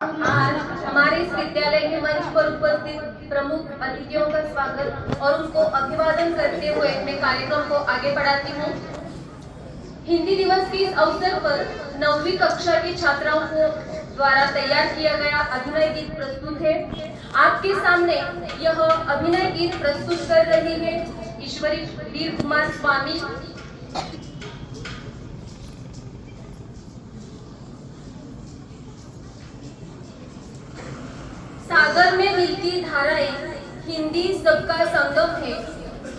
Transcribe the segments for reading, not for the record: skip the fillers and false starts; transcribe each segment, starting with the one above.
आज हमारे इस विद्यालय के मंच पर उपस्थित प्रमुख अतिथियों का स्वागत और उनको अभिवादन करते हुए मैं कार्यक्रम को आगे बढ़ाती हूँ। हिंदी दिवस के इस अवसर पर 9वीं कक्षा की छात्राओं को द्वारा तैयार किया गया अभिनय गीत प्रस्तुत है। आपके सामने यह अभिनय गीत प्रस्तुत कर रही है ईश्वरी वीर कुमार स्वामी। सागर में मिलती धाराएं, हिंदी सबका संगम है।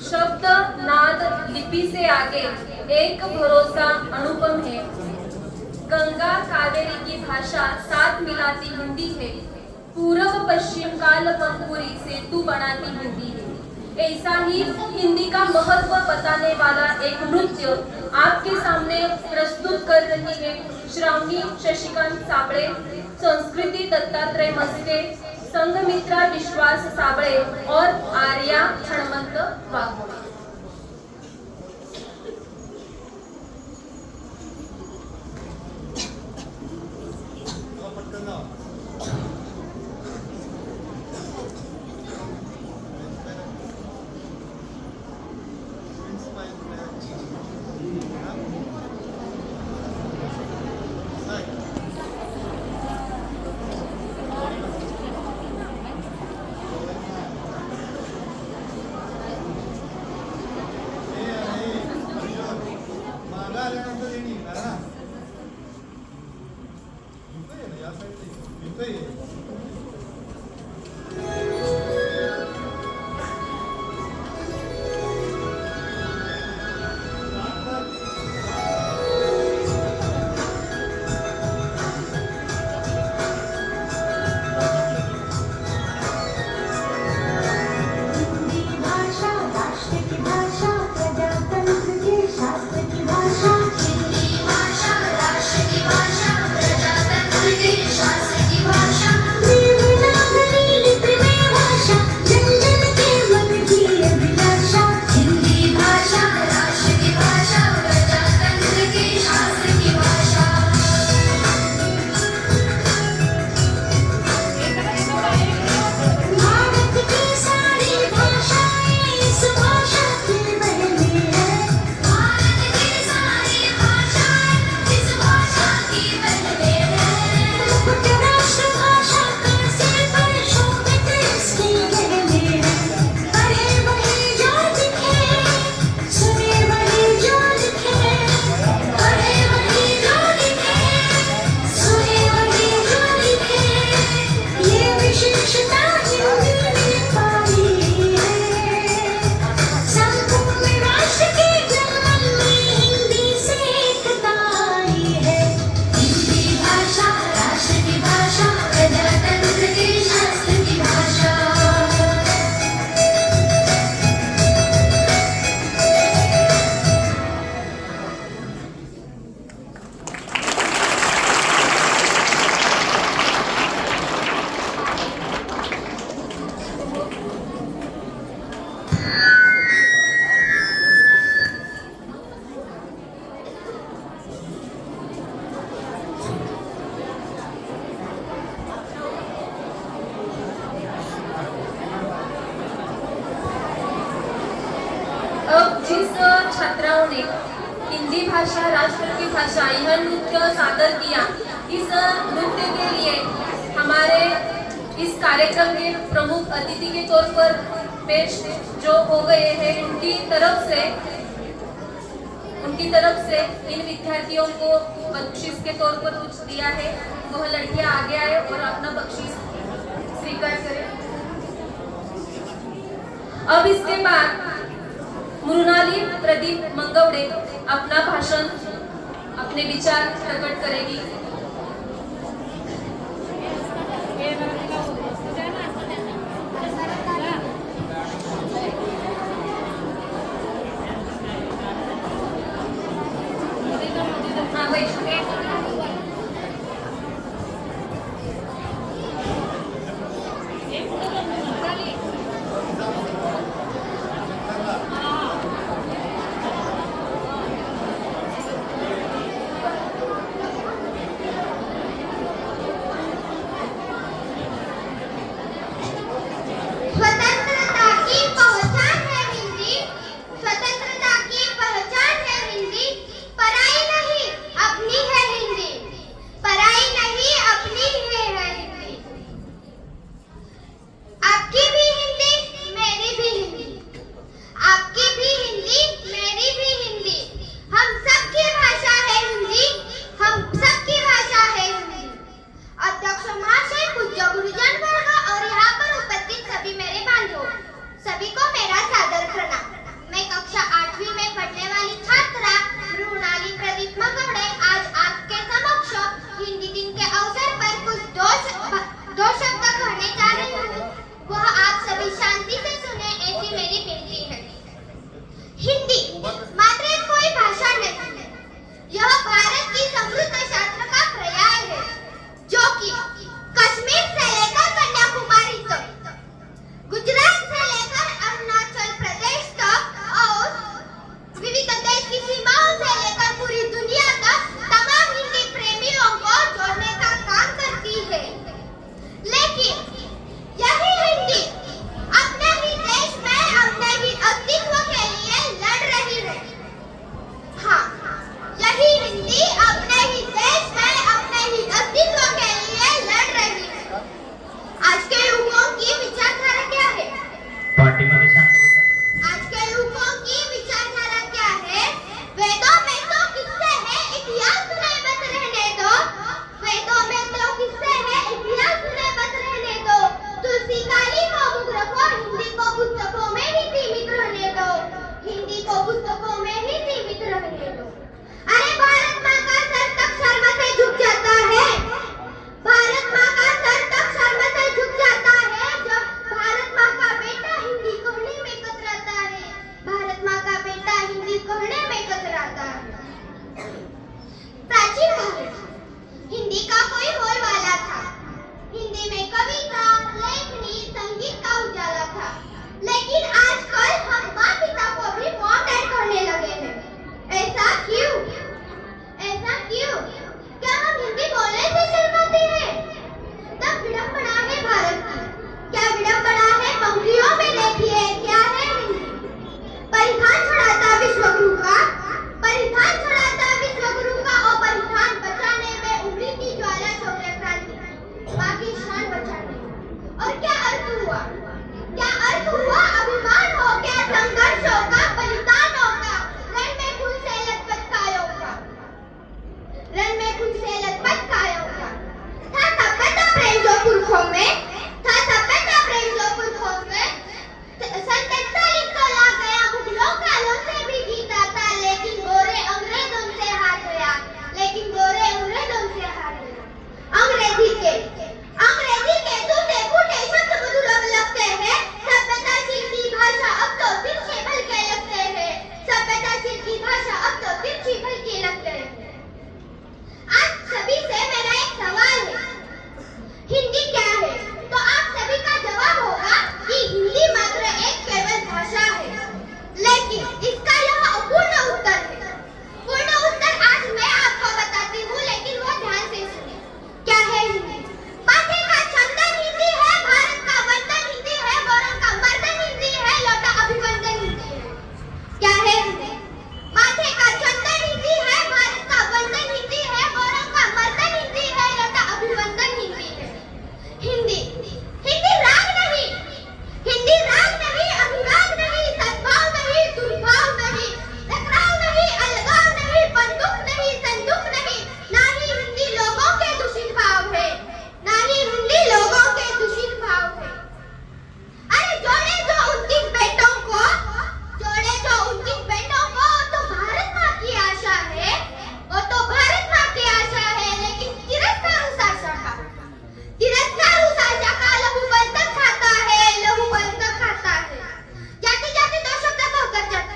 शब्द नाद लिपि से आगे एक भरोसा अनुपम है। गंगा कावेरी की भाषा साथ मिलाती हिंदी है। पूर्व पश्चिम काल पंखुरी सेतु बनाती हिंदी है। ऐसा ही हिंदी का महत्व बताने वाला एक नृत्य आपके सामने प्रस्तुत कर रही है श्रावणी शशिकांत साबळे, संस्कृति दत्तात्रय मस्के, संघमित्रा विश्वास साबळे और आर्या हनुमंत वाघमोडे। जिस छात्राओं ने हिंदी भाषा राष्ट्र की भाषा यह नृत्य सादर किया, इस नृत्य के लिए हमारे इस कार्यक्रम के प्रमुख अतिथि के तौर पर पेश जो हो गए हैं, उनकी तरफ से इन विद्यार्थियों को बख्शीश के तौर पर कुछ दिया है। वह लड़कियां आगे आए और अपना बख्शीश स्वीकार करें। अब इसके बाद मृणाली प्रदीप मंगवडे अपना भाषण, अपने विचार प्रकट करेगी। तिरस्कार उसाच्या का लहूबंधक खाता है, लहूबंधक खाता है। जाते जाते दो शब्द कहकर जाते।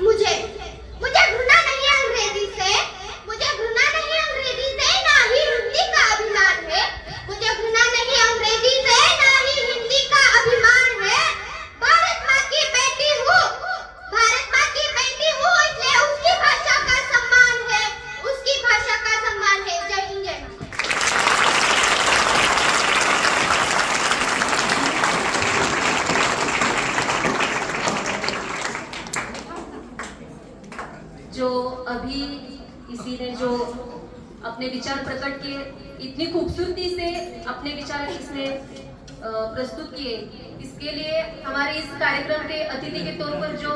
मुझे घृणा नहीं है अंग्रेजी से, मुझे घृणा नहीं अंग्रेजी से, ना ही हिंदी का अभिमान है। मुझे घृणा नहीं अंग्रेजी से, ना ही हिंदी का अभिमान है। भारत माँ की बेटी हूँ, भारत माँ की बेटी हूँ, इसलिए उसकी भाषा का सम्मान है, उसकी भाषा का सम्मान है। जय हिंद, जय भारत। जो अभी किसी ने जो अपने विचार प्रकट किए, इतनी खूबसूरती से अपने विचार इसने प्रस्तुत किए, इसके लिए हमारे इस कार्यक्रम के अतिथि के तौर पर जो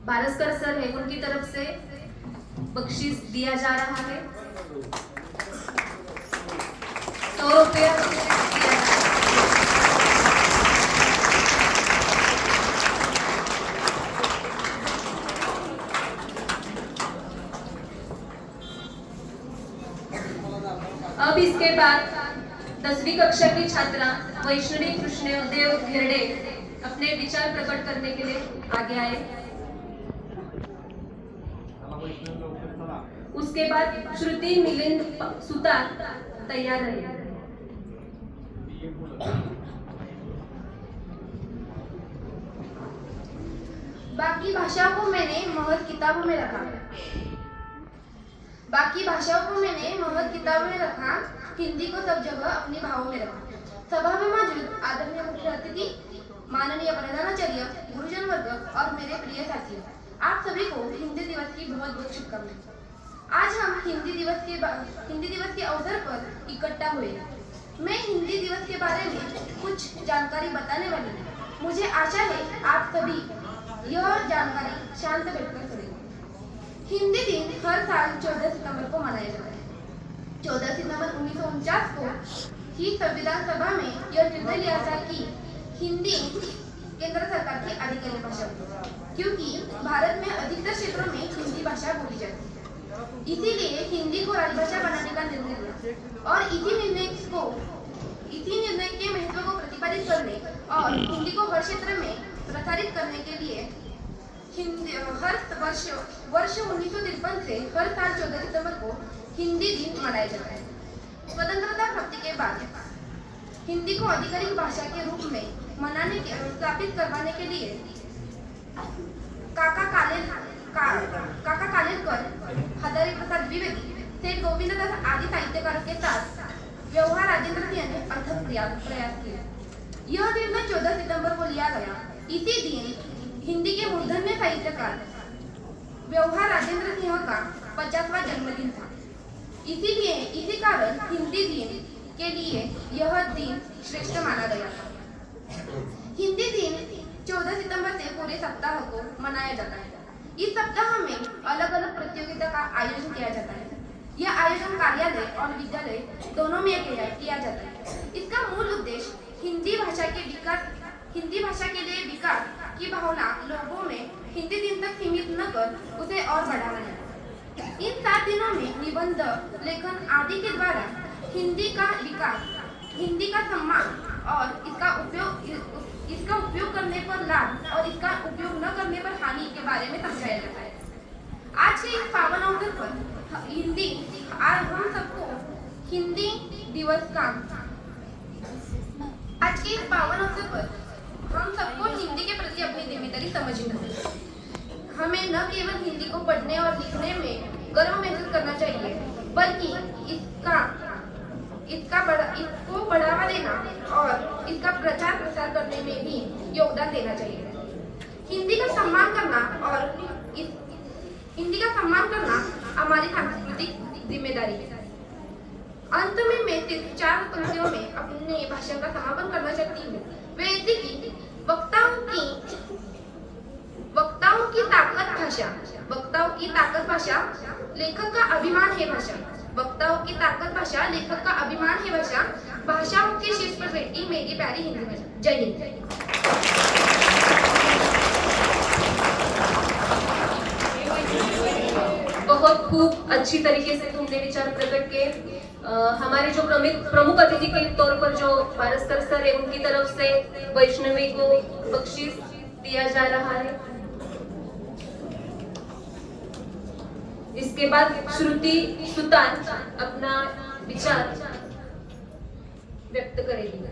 बारस्कर सर है, उनकी तरफ से बख्शीश दिया जा रहा है। 100 रुपया बख्शीश दिया जा रहा है। अब इसके बाद 10वीं कक्षा की छात्रा वैष्णवी कृष्णदेव घेरडे अपने विचार प्रकट करने के लिए आगे आए। उसके बाद श्रुति मिलिंद सुतार तैयार रहे। बाकी भाषाओं को मैंने महज किताबों में रखा, बाकी भाषाओं को मैंने महज किताबों में रखा, हिंदी को सब जगह अपने भावों में रखा। सभा में मौजूद आदरणीय मुख्य अतिथि, माननीय प्रधानाचार्य, गुरुजन वर्ग और मेरे प्रिय साथियों, आप सभी को हिंदी दिवस की बहुत बहुत शुभकामनाएं। आज हम हिंदी दिवस के अवसर पर इकट्ठा हुए। मैं हिंदी दिवस के बारे में कुछ जानकारी बताने वाली हूँ। मुझे आशा है आप सभी यह जानकारी शांत बैठकर सुनेंगे। हिंदी दिन हर साल 14 सितंबर को मनाया जाता है। 14 सितंबर 1949 को ही संविधान सभा में यह निर्णय लिया था कि हिंदी केंद्र सरकार की आधिकारिक भाषा होगी, क्योंकि भारत में अधिकतर क्षेत्रों में हिंदी भाषा बोली जाती है। इसीलिए हिंदी को राजभाषा बनाने का निर्णय लिया और इसी निर्णय के महत्व को प्रतिपादित करने और हिंदी को हर क्षेत्र में प्रसारित करने के लिए हर वर्ष 1953 से हर साल 14 सितंबर को हिंदी दिन मनाया जाता है। स्वतंत्रता प्राप्ति के बाद हिंदी को आधिकारिक भाषा के रूप में स्थापित करवाने के लिए काका कालेलकर, हजारी प्रसाद द्विवेदी, सेठ गोविंददास आदि साहित्यकारों के साथ व्यवहार राजेंद्र सिंह ने अथक प्रयास किया। यह निर्णय 14 सितंबर को लिया गया। इसी दिन हिंदी के मूर्धन्य साहित्यकार व्यवहार राजेंद्र सिंह का 50वां जन्मदिन था। इसी कारण हिंदी दिन के लिए यह दिन श्रेष्ठ माना गया था। हिंदी दिन 14 सितंबर से पूरे सप्ताह को मनाया जाता है। इस सप्ताह में अलग अलग प्रतियोगिता का आयोजन किया जाता है। यह आयोजन कार्यालय और विद्यालय दोनों में किया जाता है। इसका मूल उद्देश्य हिंदी भाषा के लिए विकास की भावना लोगों में हिंदी दिन तक सीमित न कर उसे और बढ़ाना है। इन 7 दिनों में निबंध, लेखन आदि के द्वारा हिंदी का विकास, हिंदी का सम्मान और इसका उपयोग करने पर लाभ और इसका उपयोग न करने पर हानि के बारे में समझाया जाता है। आज के इस पावन अवसर पर हम सबको हिंदी दिवस का आज के इस पावन अवसर पर हम सबको हिंदी के प्रति अपनी जिम्मेदारी समझना है। हमें न केवल हिंदी को पढ़ने और लिखने में गर्व महसूस करना चाहिए, बल्कि इसको बढ़ावा देना और इसका प्रचार प्रसार करने में भी योगदान देना चाहिए। हिंदी का सम्मान करना हमारी सांस्कृतिक जिम्मेदारी है। अंत में मैं सिर्फ 4 पंक्तियों में अपने भाषण का समापन करना चाहती हूँ। वे ऐसी कि वक्ताओं की ताकत भाषा, लेखक का अभिमान है भाषा। वक्ताओं की ताकत भाषा, लेखक का अभिमान है भाषा। भाषाओं के शीर्ष पर बैठी मेरी प्यारी हिंदी भाषा। जय हिंद। बहुत खूब अच्छी तरीके से अपने विचार प्रकट किए। हमारे जो प्रमुख अतिथि के तौर पर जो पारस्कर सर है, उनकी तरफ से वैष्णवी को बख्शीश दिया जा रहा है। इसके बाद श्रुति सुतार अपना विचार व्यक्त करेगी।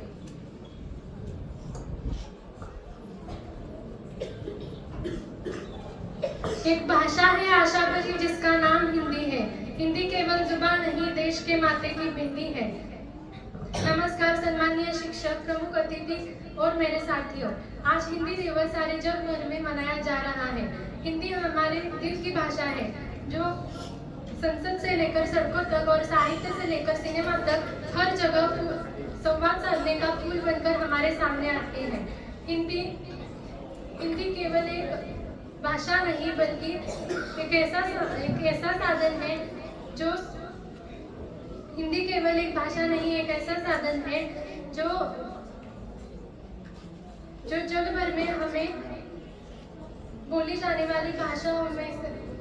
एक भाषा है आशा भरी जिसका नाम हिंदी है। हिंदी केवल जुबान नहीं, देश के माथे की बिंदी है। नमस्कार सम्मानीय शिक्षक, प्रमुख अतिथि और मेरे साथियों। आज हिंदी दिवस सारे जग भर में मनाया जा रहा है। हिंदी हमारे दिल की भाषा है, जो संसद से लेकर सड़कों तक और साहित्य से लेकर सिनेमा तक हर जगह संवाद साधने का पुल बनकर हमारे सामने आती है। हिंदी केवल एक भाषा नहीं बल्कि एक ऐसा साधन है जो हिंदी केवल एक भाषा नहीं, एक ऐसा साधन है जो जग भर में हमें बोली जाने वाली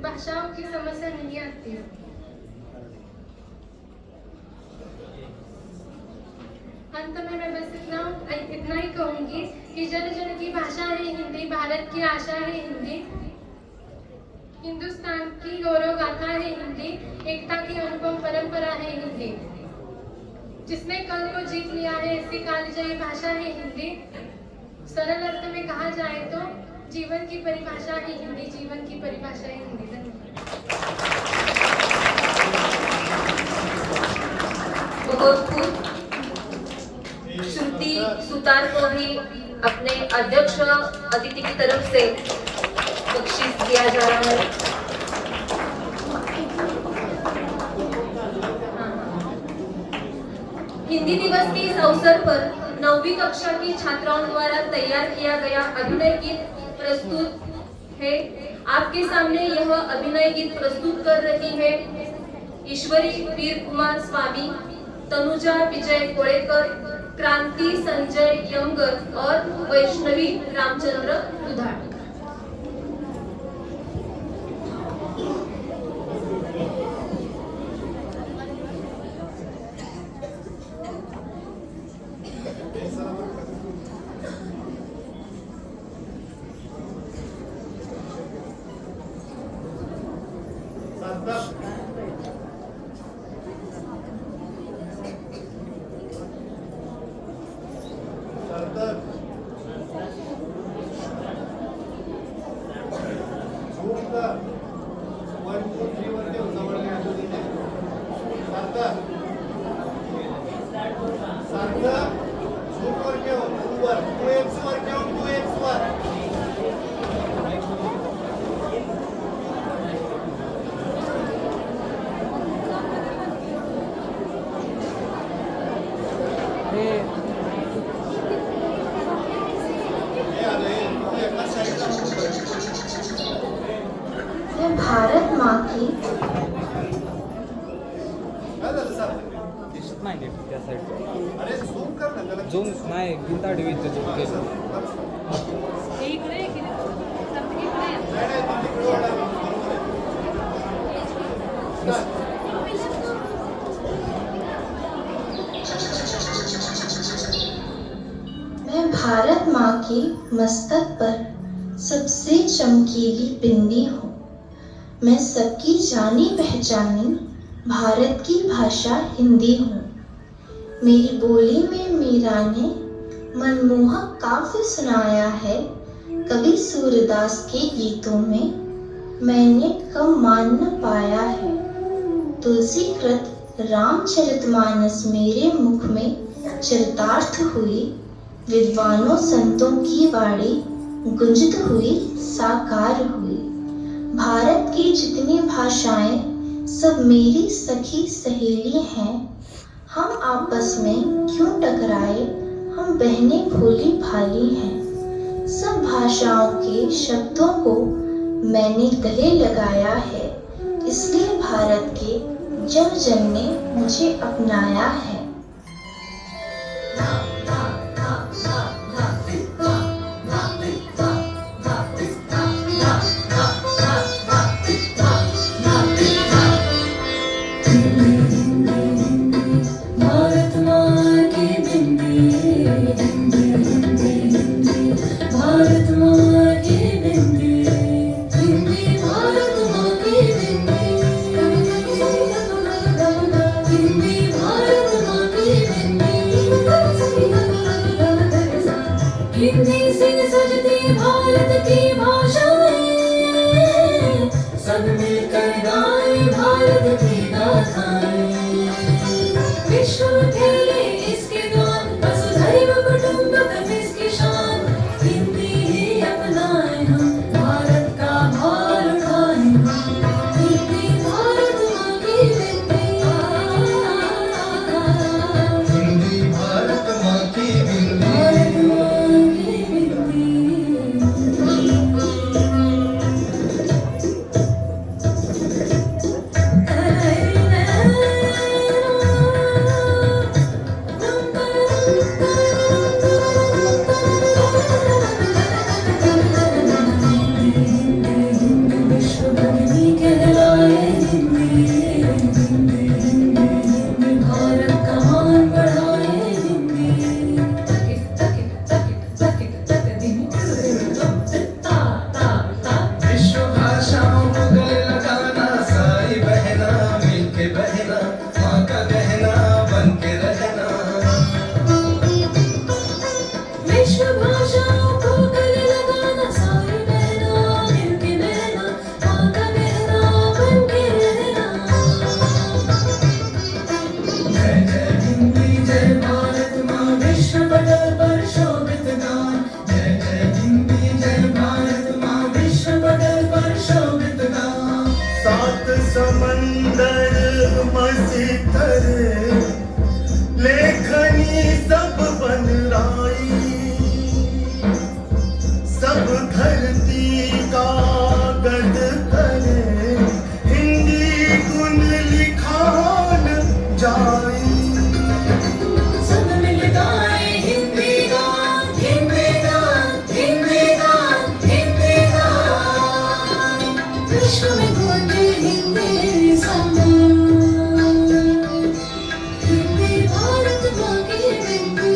भाषाओं की समस्या नहीं आती है। अंत में मैं बस इतना ही कहूंगी कि जन जन की भाषा है हिंदी, भारत की आशा है हिंदी, हिंदुस्तान की गौरव गाथा है हिंदी, एकता की अनुपम परंपरा है हिंदी। जिसने कल को जीत लिया है ऐसी कालजयी भाषा है हिंदी। सरल अर्थ में कहा जाए तो जीवन की परिभाषा है हिंदी, जीवन की परिभाषा है हिंदी। बहुत श्रुति सुतार को भी अपने अध्यक्ष अतिथि की तरफ से बख्शीश दिया जा रहा है। हिंदी दिवस के इस अवसर पर 9वीं कक्षा की छात्राओं द्वारा तैयार किया गया अभिनय गीत प्रस्तुत है। आपके सामने यह अभिनय गीत प्रस्तुत कर रही है ईश्वरी वीर कुमार स्वामी, तनुजा विजय कोड़ेकर, क्रांति संजय यमगर और वैष्णवी रामचंद्र दुधाड़। भारत माँ की झूम नाही गिंता डिवीचं झूम केलं मैं भारत माँ की मस्तक पर सबसे चमकीली बिंदी हूँ। मैं सबकी जानी पहचानी भारत की भाषा हिंदी हूँ। मेरी बोली में मीरा ने मनमोहक काव्य सुनाया है। कवि सूरदास के गीतों में मैंने कम मान न पाया है। तुलसी कृत रामचरितमानस मेरे मुख में चरितार्थ हुई। विद्वानों संतों की वाणी गुंजित हुई, साकार हुई। भारत की जितनी भाषाएं सब मेरी सखी सहेली हैं। हम आपस में क्यों टकराए, हम बहनें भोली भाली हैं। सब भाषाओं के शब्दों को मैंने गले लगाया है। इसलिए भारत के जन जन ने मुझे अपनाया है। हिंदी भारत माँ की हिंदी से सजती भारत की भाषाएं, सब मिलकर गाए भारत की गाथाएं। विश्व फैले इसके गान, वसुधैव कुटुम्बकम् इसकी शान। हिंदी ही अपनाएं हम, भारत का भार उठाएं हम। हिंदी भारत माँ की हिंदी भारत माँ की हिंदी। विश्व भाषाओं को गले लगाना, सारी बहना मिलके बहना, माँ का बहना बनके रहना। जय जय हिंदी जय भारत माँ, विश्व पटल पर शोभित गान। जय जय हिंदी जय भारत माँ, विश्व पटल पर शोभित गान। सात समंदर मसीतर लेखनी सब बन राई, सब धरती का गद करे, हिंदी गुण लिखान जाई। सब मिल गाए हिंदी गान, हिंदी गान, हिंदी गान, हिंदी गान। विश्व में गूंजे हिंदी समान। हिंदी भारत माँ की हिंदी,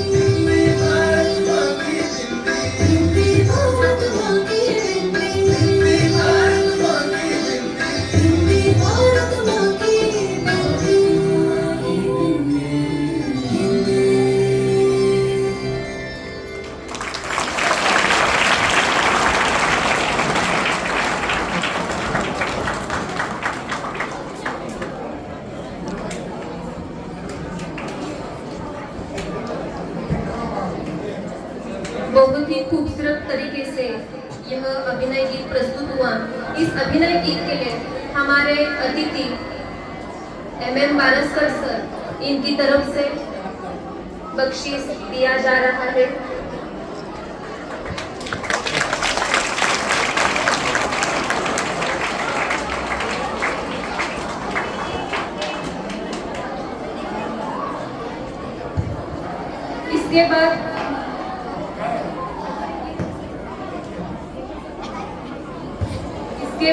भारत माँ की हिंदी, हिंदी भारत माँ की हिंदी, हिंदी भारत माँ की हिंदी, हिंदी भारत माँ की हिंदी, हिंदी। बहुत ही खूबसूरत तरीके से यह अभिनय गीत प्रस्तुत हुआ। इस अभिनय गीत के लिए हमारे अतिथि MM बारस्कर सर, इनकी तरफ से बख्शीश दिया जा रहा है। इसके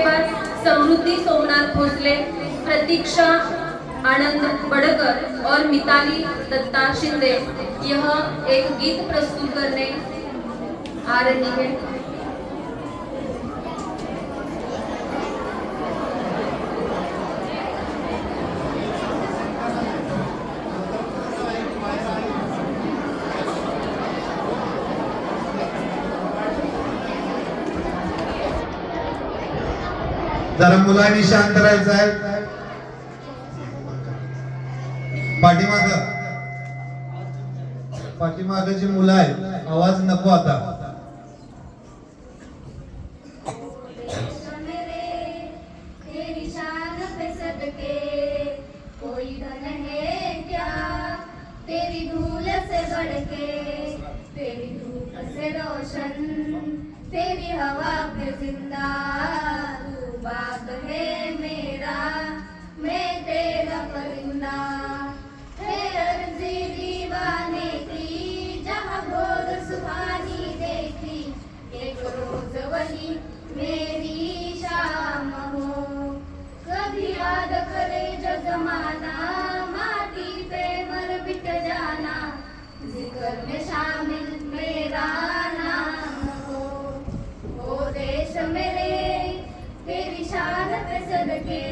बाद समृद्धि सोमनाथ भोसले, प्रतीक्षा आनंद बड़कर और मिताली दत्ता शिंदे यह एक गीत प्रस्तुत करने आ रही है। जरा मुलांनी शांत राहायचं आहे। पाठीमागे जी मुलं आहेत, आवाज नको आता। तेरी शान पे सदके कोई धन है क्या, तेरी धूल से बढ़ के, तेरी धूप से रोशन, तेरी हवा पे जिंदा। तू बाप है मेरा, मैं तेरा परिंदा। है अर्जी दीवाने की, जहाँ भोर सुहानी देखी, एक रोज वही मेरी शाम हो। कभी याद करे जो जमाना, माटी पे मर मिट जाना, जिक्र में शामिल मेरा नाम हो। ओ देश मेरे, तेरी शान पे सदके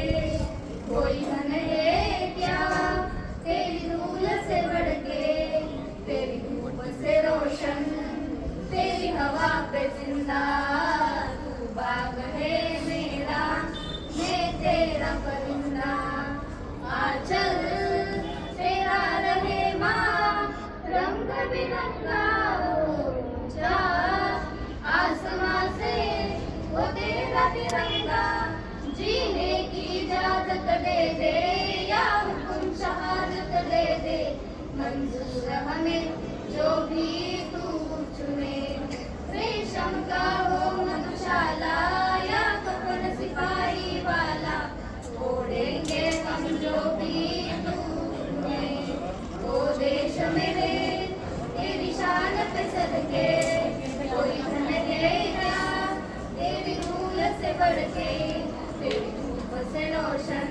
मंजूर हमें जो भी तू चुने, रेशम का हो मधुशाला या कफन सिपाही वाला, ओढ़ेंगे हम जो भी तू चुने। ओ देश मेरे तेरी शान पे सदके, कोई धन देगा तेरी धूल से बढ़ के, तेरी धूप से रोशन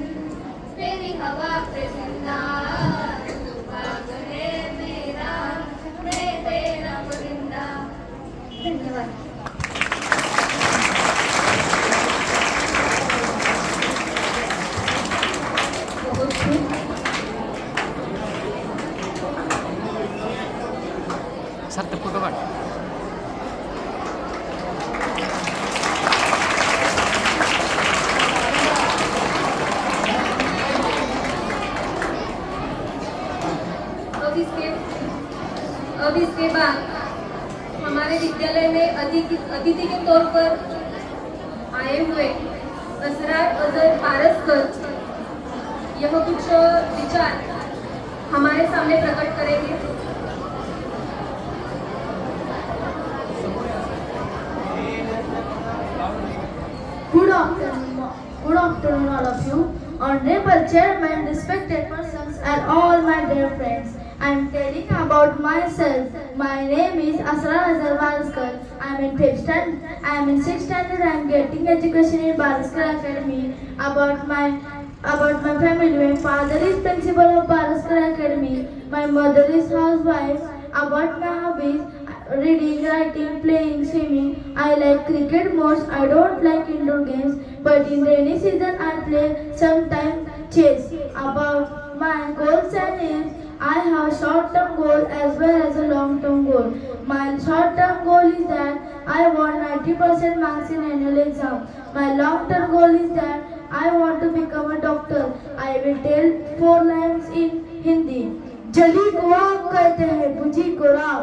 तेरी हवा पे जिंदा, तू बाग है मेरा मैं तेरा परिंदा। धन्यवाद। सर फोटो काढ. अब इसके बाद हमारे विद्यालय में अतिथि के तौर पर आए हुए असरार अजहर पारसकर यह कुछ विचार हमारे सामने प्रकट करेंगे। Good afternoon, all of you. Honorable Chairman, respected persons, and all my dear friends. I am telling about myself. My name is Asrar Azhar Baraskar. I am in 5th standard. I am in 6th standard. I am getting education in Baraskar Academy. About my family, my father is principal of Baraskar Academy. My mother is housewife. About my hobbies, reading, writing, playing, swimming. I like cricket most. I don't like indoor games, but in rainy season I play sometimes chess. About my goals and aims, I have short-term goal as well as a long-term goal. My short-term goal is that I want 90% marks in annual exam. My long-term goal is that I want to become a doctor. I will tell 4 lines in Hindi. जली को आग कहते हैं, बुझी को राख।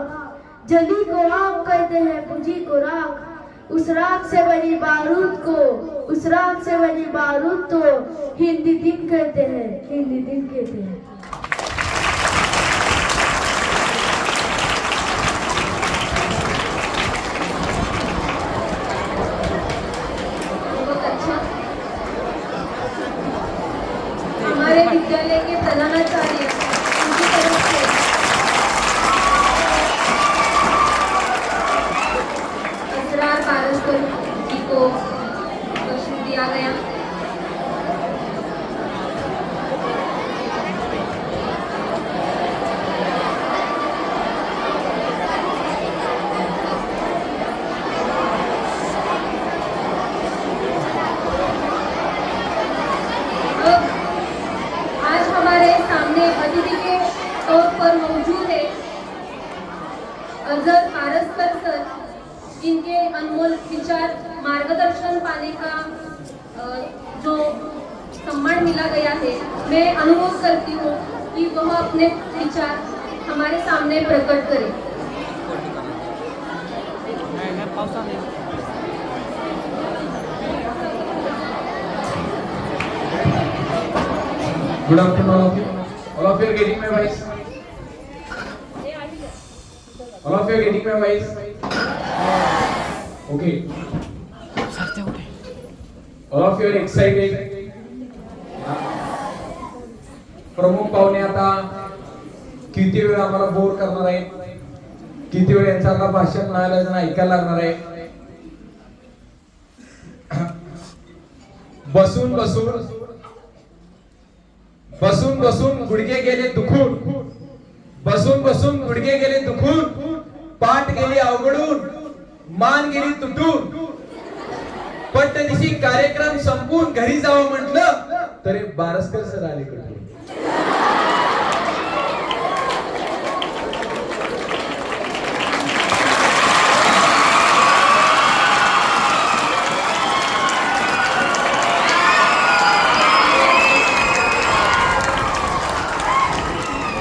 जली को आग कहते हैं, बुझी को राख। उस राख से बनी बारूद को, उस राख से बनी बारूद तो हिंदी दिन कहते हैं, हिंदी दिन कहते हैं। बहुत अच्छा। हमारे विद्यालय के प्रधानाचार्य उनकी तरफ से असरार पारसकर जी को प्रश्न दिया गया। आज हमारे सामने अतिथि के तौर पर मौजूद है अजहर पारसकर सर, जिनके अनमोल विचार मार्गदर्शन पाने का जो सम्मान मिला गया है, मैं अनुरोध करती हूँ कि वह अपने विचार हमारे सामने प्रकट करें। Good afternoon, all of you. All of you are getting my voice. All of you are getting my voice. Okay. All of you are excited. प्रमुख पाहुणे आता किती वेळ आम्हाला बोर करणार आहेत, किती वेळ यांचं आता भाषण न्यायालयाचं ऐकायला लागणार आहे. बसून बसून बसून बसून गुडघे गेले दुखून, बसून बसून गुडघे गेले दुखून, पाठ गेली अवघडून, मान गेली तुटून, पट्टदिशी कार्यक्रम संपून घरी जावं म्हटलं तरी बारसकर सर आले कुठे.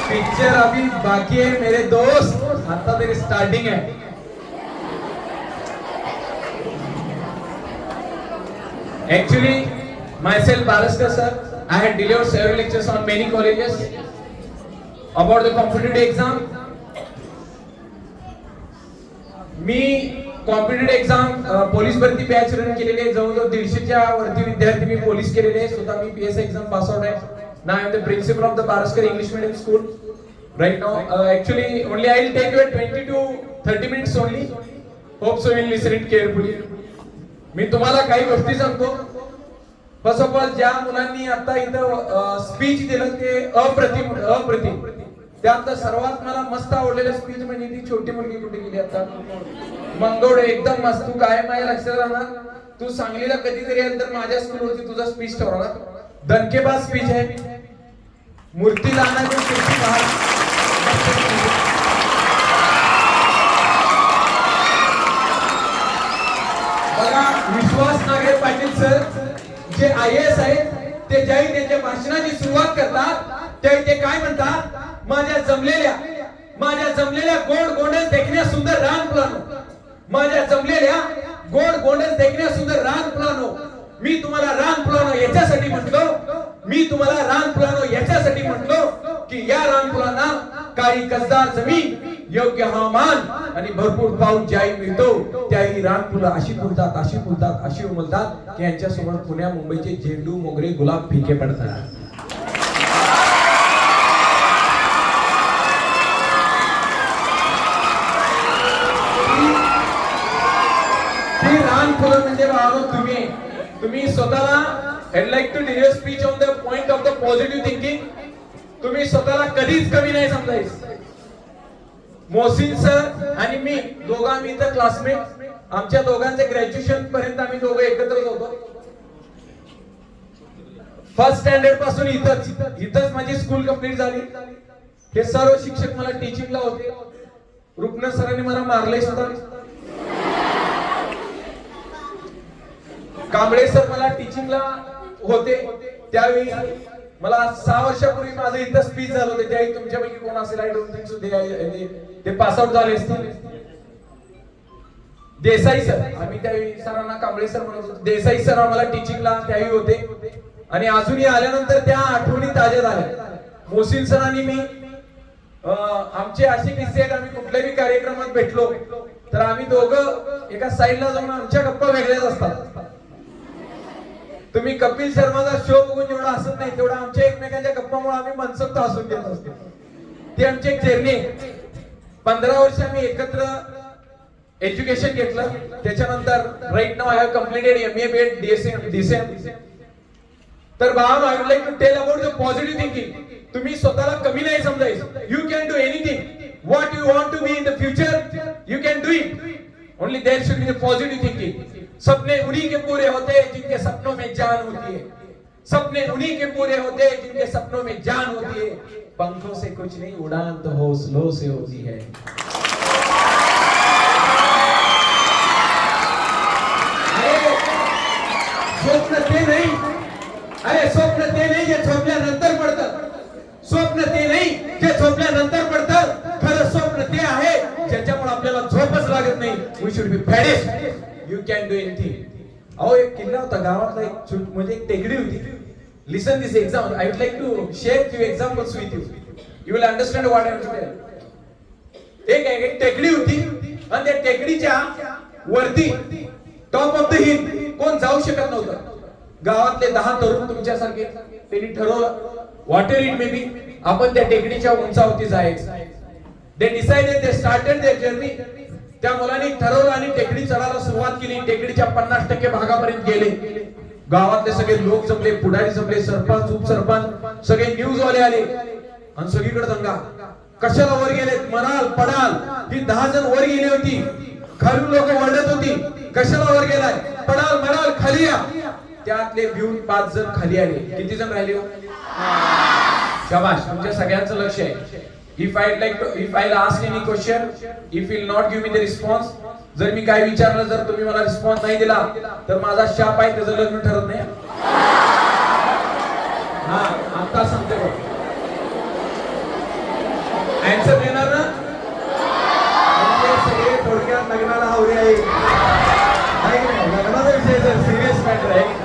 पिक्चर अभी बाकी है मेरे दोस्त, आता मेरी स्टार्टिंग है. Actually, myself Baraskar sir, I had delivered several lectures on many colleges. About the competitive exam. Me competitive exam police भरती बॅच रन केलेली आहे. जवळजवळ 150च्या वरती विद्यार्थी मी पोलीस केलेले आहे. स्वतः मी पीएस एक्झाम पास आउट आहे. नाव I am the principal of the Barskar English medium school right now. Actually only I will take you 20 to 30 minutes only. Hope so you will listen it carefully. मी तुम्हाला काही गोष्टी सांगतो. First of all ज्या मुलांनी आता इथं स्पीच दिलं ते अप्रतिम. त्यात सर्वात मला मस्त आवडलेलं स्पीच म्हणजे ती छोटी मुलगी कुठे गेली आता, मंगवडे, एकदम मस्त. तू काय माझ्या लक्षात राहणार, तू सांगलीला कधीतरी आली तर माझ्या स्कूलवरती तुझा स्पीच ठेवला. दणकेबाज स्पीच आहे. मूर्ती लावण्याची शेती बघा. विश्वास नागरे पाटील सर जे IAS आहेत ते ज्यावेळी त्यांच्या भाषणाची सुरुवात करतात त्यावेळी ते काय म्हणतात, माझ्या जमलेल्या गोड गोंडस देखण्या सुंदर रान फुलानो, माझ्या जमलेल्या गोड गोंडस देखण्या सुंदर रान फुलानो. मी तुम्हाला रान फुलानो याच्यासाठी म्हटलो की या रान फुलांना काही कसदार जमीन, योग्य हवामान आणि भरपूर पाऊस ज्याही मिळतो त्याही रान फुलं अशी फुलतात अशी उमलतात की यांच्या समोर पुण्या मुंबईचे झेंडू, मोगरे, गुलाब फिके पडतात. ती रान फुलं म्हणजे बाबा तुम्ही स्वतःला I'd like to deliver speech on the point of the positive thinking. तुम्ही स्वतःला कधीच कमी नाही समजायचं. मोहसिन सर आणि मी दोघं आम्ही इथं क्लासमेट. आमच्या दोघांचे ग्रॅज्युएशन पर्यंत आम्ही दोघं एकत्रच होतो. फर्स्ट स्टँडर्ड पासून इथंच माझी स्कूल कंप्लीट झाली. हे सर्व शिक्षक मला टीचिंगला होते. रुपनर सरांनी मला मारले सुद्धा. कांबळे सर मला टीचिंगला होते. त्यावेळी मला 6 वर्षापूर्वी माझं इथं स्पीच झालं होतं. त्यावेळी तुमच्यापैकी कोण असेल आय डोंट थिंक सो ते पास आउट झाले असतील. देसाई सर, आम्ही त्यावेळी सरांना कांबळे सर म्हणत होतो. देसाई सर आम्हाला टीचिंगला त्यावेळी होते आणि अजूनही आल्यानंतर त्या आठवणी ताज्या झाल्या. मोहसिन सर आणि मी आमचे असे किस्से आहेत. आम्ही कुठल्याही कार्यक्रमात भेटलो तर आम्ही दोघं एका साईडला जाऊन आमच्या गप्पा वेगळ्याच असतात. तुम्ही कपिल शर्माचा शो बघून जेवढा हसत नाही तेवढा आमच्या एकमेकांच्या गप्पामुळे आम्ही मनसोक्त हसून घेत असतो. ती आमची एक जर्नी. 15 वर्ष आम्ही एकत्र एज्युकेशन घेतलं. त्याच्यानंतर right now I have completed MA BEd DSM. तर बाबा I would like to tell about the positive thinking. तुम्ही स्वतःला कमी नाही समजायचं. You can do anything what you want to be in the future. You can do it. Only there should be the positive thinking. सपने उन्हीं के पूरे होते हैं जिनके सपनों में जान होती है. सपने उन्हीं के पूरे होते हैं जिनके सपनों में जान होती है. पंखों से कुछ नहीं, उड़ान तो हौसलों से होती है. स्वप्न ते नाही, स्वप्न ते नाही जे झोपल्यानंतर पडतं. स्वप्न ते नाही जे झोपल्यानंतर पडतं. खरं स्वप्न ते आहे ज्याच्यामुळे आपल्याला झोपच लागत नाही. We should be fastest. You can do anything. अहो एक किल्ला होता गावातला, म्हणजे एक टेकडी होती. Listen this example. I would like to share few examples with you. You will understand what I am telling. एक टेकडी होती आणि त्या टेकडीच्या वरती टॉप ऑफ द हिल कोण जाऊ शकत नव्हतं. गावातले 10 तरुण तुमच्यासारखे त्यांनी ठरवलं व्हॉटर इट मे बी आपण त्या टेकडीच्या उंचावरती जायचं. They decided, they started their journey. त्या मुलांनी ठरवलं आणि टेकडी चढायला सुरुवात केली. टेकडीच्या 50% भागापर्यंत गेले. गावातले सगळे लोक जमले, पुढारी जमले, सरपंच, उपसरपंच, सगळे न्यूज वाले आले आणि सगळीकडे दंगा. कशाला वर गेले, मराल पडाल. ही 10 जण वर गेली होती. खालून लोक ओरडत होती, कशाला वर गेलाय, पडाल मराल खाली या. त्यातले भिवून 5 जण खाली आले. किती जण राहिले? शाबाश, तुमच्या सगळ्यांचं लक्ष आहे. If I'll ask any question, if you'll not give me the response, जर मी काय विचारलं जर तुम्ही मला रिस्पॉन्स नाही दिला तर माझा शाप आहे, त्याचं लग्न ठरत नाही. हा आता सांगते बघ. आन्सर देणार ना? सगळे थोडक्यात लग्नाला हावरे आहे. लग्नाचा विषय जर सिरियस मॅटर आहे.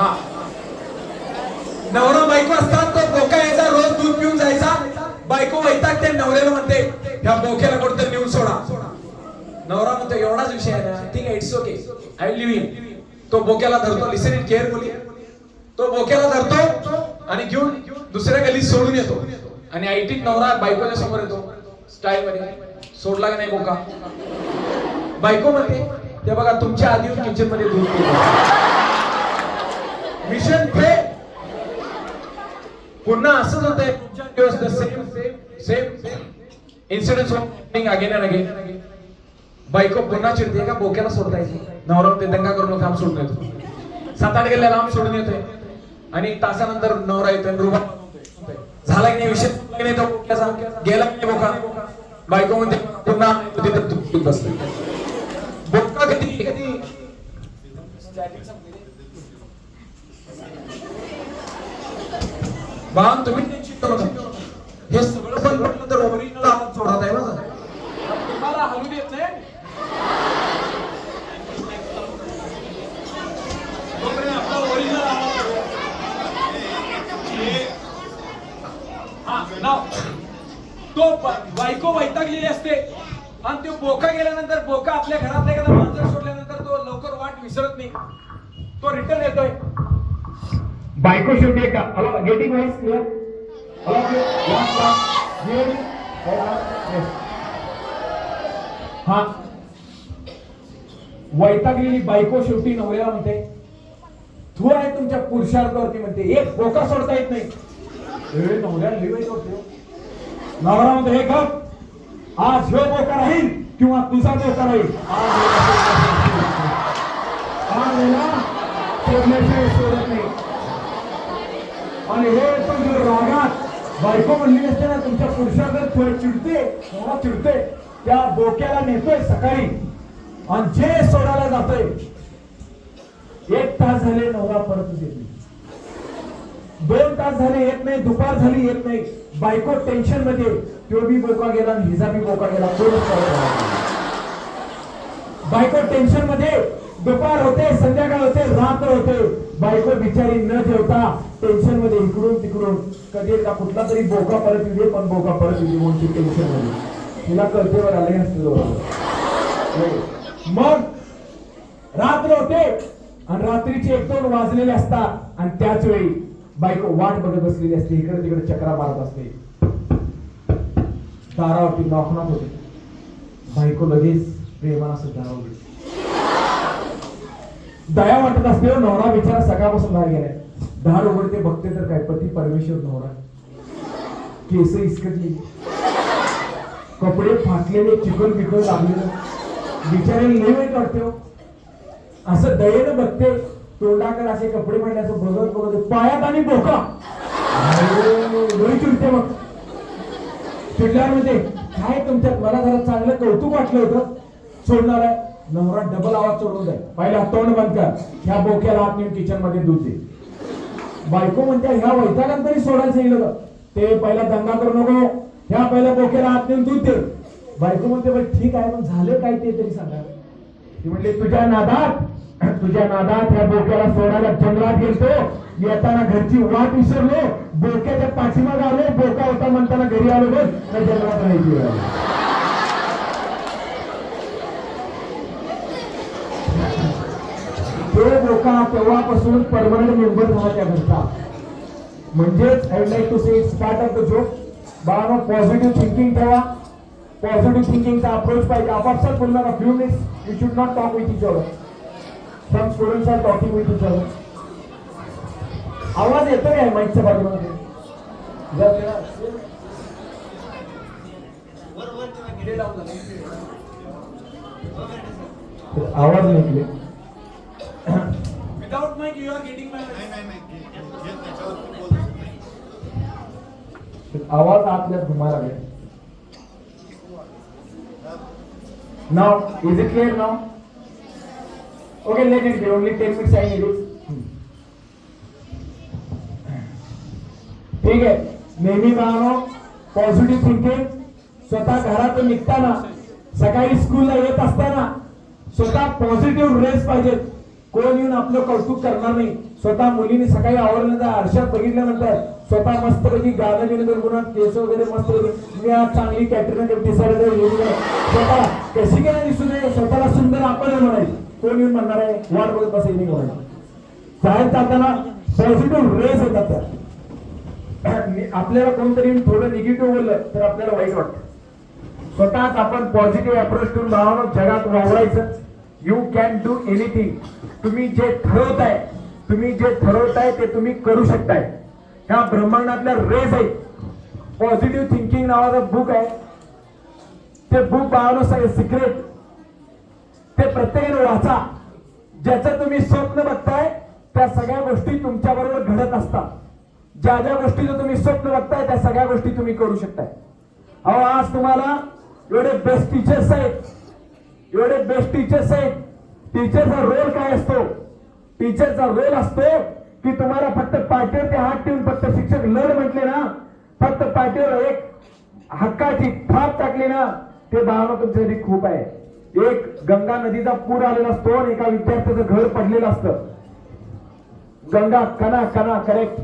हा नवरा बायको असतात तो बोका यायचा रोज दूध पिऊन जायचा बायको वैतागते नवऱ्याला म्हणते ह्या बोक्याला कुठेतरी नेऊन सोडा नवरा म्हणतो एवढाच विषय आहे ना ठीक आहे it's okay I live in तो बोक्याला धरतो लिसन इट केअरफुली तो बोक्याला धरतो आणि घेऊन दुसऱ्या गल्लीत सोडून येतो आणि आयटीत नवरा बायकोच्या समोर येतो स्टाईल मध्ये सोडला का नाही बोका बायको म्हणते ते बघा तुमच्या आधी किचन मध्ये दूध मिशन फेल पुन्हा असंच होतंय same incident again and again बायको पुन्हा चिडते का बोक्याला सोडता येते नवरा ते दंगा करून काम सोडून येतो 7-8 गेल्या लांब सोडून येतोय आणि तासानंतर नवरा येतोय रुबा झाला की नाही विषय नाही तो बोक्याचा गेला की नाही बोका बायको म्हणते पुन्हा तिथे बसते बोका कधी बाण तुम्ही हे सगळं पण म्हटलं तर ओरिजिनल आवाज जोरात आहे ना तुम्हाला हलू देत नाही आपला ओरिजिनल आवाज तो बायको वैतागलेली असते आणि तो बोका गेल्यानंतर बोका आपल्या घरात एखादा मांजर सोडल्यानंतर तो लवकर वाट विसरत नाही तो रिटर्न येतोय बायको शेवटी एकदा हॅलो गेटिंग व्हॉइस क्लिअर हा वैतागलेली बायको शेवटी नवऱ्याला म्हणते तू आहे तुमच्या पुरुषार्थावरती म्हणते एक बोका सोडता येत नाही नवऱ्याला लिवायच होते नवरा म्हणतो हे गप आज ह्यो बोका राहील किंवा तुझा बोका राहील सोडत नाही आणि हे पण रागात बायको म्हणली असते ना तुमच्या पुरुषाकडे थोडे चिडते त्या बोक्याला नेतोय सकाळी आणि जे सोडायला जातोय 1 तास झाले नवरा परत येत नाही 2 तास झाले येत नाही दुपार झाली येत नाही बायको टेन्शन मध्ये तो बी बोका गेला आणि हिजा बी बोका गेला बायको टेन्शन मध्ये दुपार होते संध्याकाळ होते रात्र होते बायको बिचारी न जेवता टेन्शन मध्ये इकडून तिकडून कधी एकदा कुठला तरी बोका परत येते पण बोका परत येते म्हणून टेन्शन मध्ये तिला कळते वर आले मग रात्र होते आणि रात्रीचे 1-2 वाजलेले असतात आणि त्याच वेळी बायको वाट बघत बसलेली असते इकडे तिकडे चक्रा मारत असते दारावरती नॉकनॉक होते बायको लगेच प्रेमानं असं दारावर दया वाटत असते नवरा बिचारा सकाळपासून बाहेर गेलाय दार उघडते बघते तर काय पती परमेश्वर नवरा केस इसकटली कपडे फाटलेले चिकन बिकन लागलेलं बिचारे लई काढते असं दयेनं बघते तोंडाकडे असे कपडे पडले असं बघत पायात आणि बोका चिडते मग चिडल्यावर म्हणते काय तुमच्यात मला जरा चांगलं कौतुक वाटलं होतं सोडणार आहे नवरा डबल आवाज सोडून जाईल पहिला तोंड बंद कर ह्या बोक्याला आत नेऊन किचन मध्ये दूध दे बायको म्हणते ह्या वैतागात तरी सोडायला सांगितलं ते पहिला दंगा करू नको ह्या पहिल्या बोक्याला आत नेऊन दूध दे बायको म्हणते बाई ठीक आहे पण झालं काय ते तरी सांगा ती म्हणले तुझ्या नादात ह्या बोक्याला सोडायला जंगलात गेलतो येताना घरची वाट विसरलो बोक्याच्या पाठीमागे आलो बोका होता म्हणताना घरी आलो बघ त्या जंगलात राहायची तो बोका तेव्हापासून परमनंट मेंबर झाला त्या घरचा म्हणजेच I would like to say it's part of the joke बाळांनो पॉझिटिव्ह थिंकिंग ठेवा पॉझिटिव्ह थिंकिंगचा अप्रोच पाहिजे आपापसात बोलणार a few minutes you should not talk with each other some students are talking with each other आवाज येतो काय माईकच्या बाजूमध्ये आवाज निघले without mic you are getting my आवाज आतल्यात घुमायला लागले now is it clear now okay let it be only 10 minutes I need ठीक आहे नेहमी बाळांनो पॉझिटिव्ह थिंकिंग स्वतः घरातून निघताना सकाळी स्कूलला येत असताना स्वतः पॉझिटिव्ह रेस पाहिजेत कोण येऊन आपलं कौतुक करणार नाही स्वतः मुलीने सकाळी आवरल्यानंतर आरशात बघितल्यानंतर स्वतः मस्तपैकी गाणं बिणं करून केस वगैरे मस्त मी आज चांगली कॅटरीना दिसायला स्वतः कशी काय दिसू नये स्वतःला सुंदर आपण म्हणायची. कोण येऊन म्हणणार आहे वाट बघत बसायची म्हणायची. बाहेर चालताना पॉझिटिव्ह रेस येतात त्या. आपल्याला कोणतरी थोडं निगेटिव्ह बोललं तर आपल्याला वाईट वाटतं. स्वतःच आपण पॉझिटिव्ह अप्रोच करून भावना जगात वावरायचं. You can do anything. तुम्ही जे ठरवताय ते तुम्ही करू शकताय. ह्या ब्रह्मांडातल्या रेस आहेत. पॉझिटिव्ह थिंकिंग नावाचं बुक आहे. ते बुक भावना सिक्रेट ते प्रत्येकाने वाचा. ज्याचं तुम्ही स्वप्न बघताय त्या सगळ्या गोष्टी तुमच्या बरोबर घडत असतात. ज्या ज्या गोष्टीचं तुम्ही स्वप्न बघताय त्या सगळ्या गोष्टी तुम्ही करू शकताय. अहो आज तुम्हाला एवढे बेस्ट टीचर्स आहेत. टीचरचा रोल काय असतो? टीचरचा रोल असतो की तुम्हाला फक्त पाठीवरती हात ठेवून फक्त शिक्षक लढ म्हटले ना, फक्त पाठीवर एक हक्काची थाप टाकली ना, ते भावना तुमच्यासाठी खूप आहे. एक गंगा नदीचा पूर आलेला असतो आणि एका विद्यार्थ्याचं घर पडलेलं असतं. गंगा कना करेक्ट.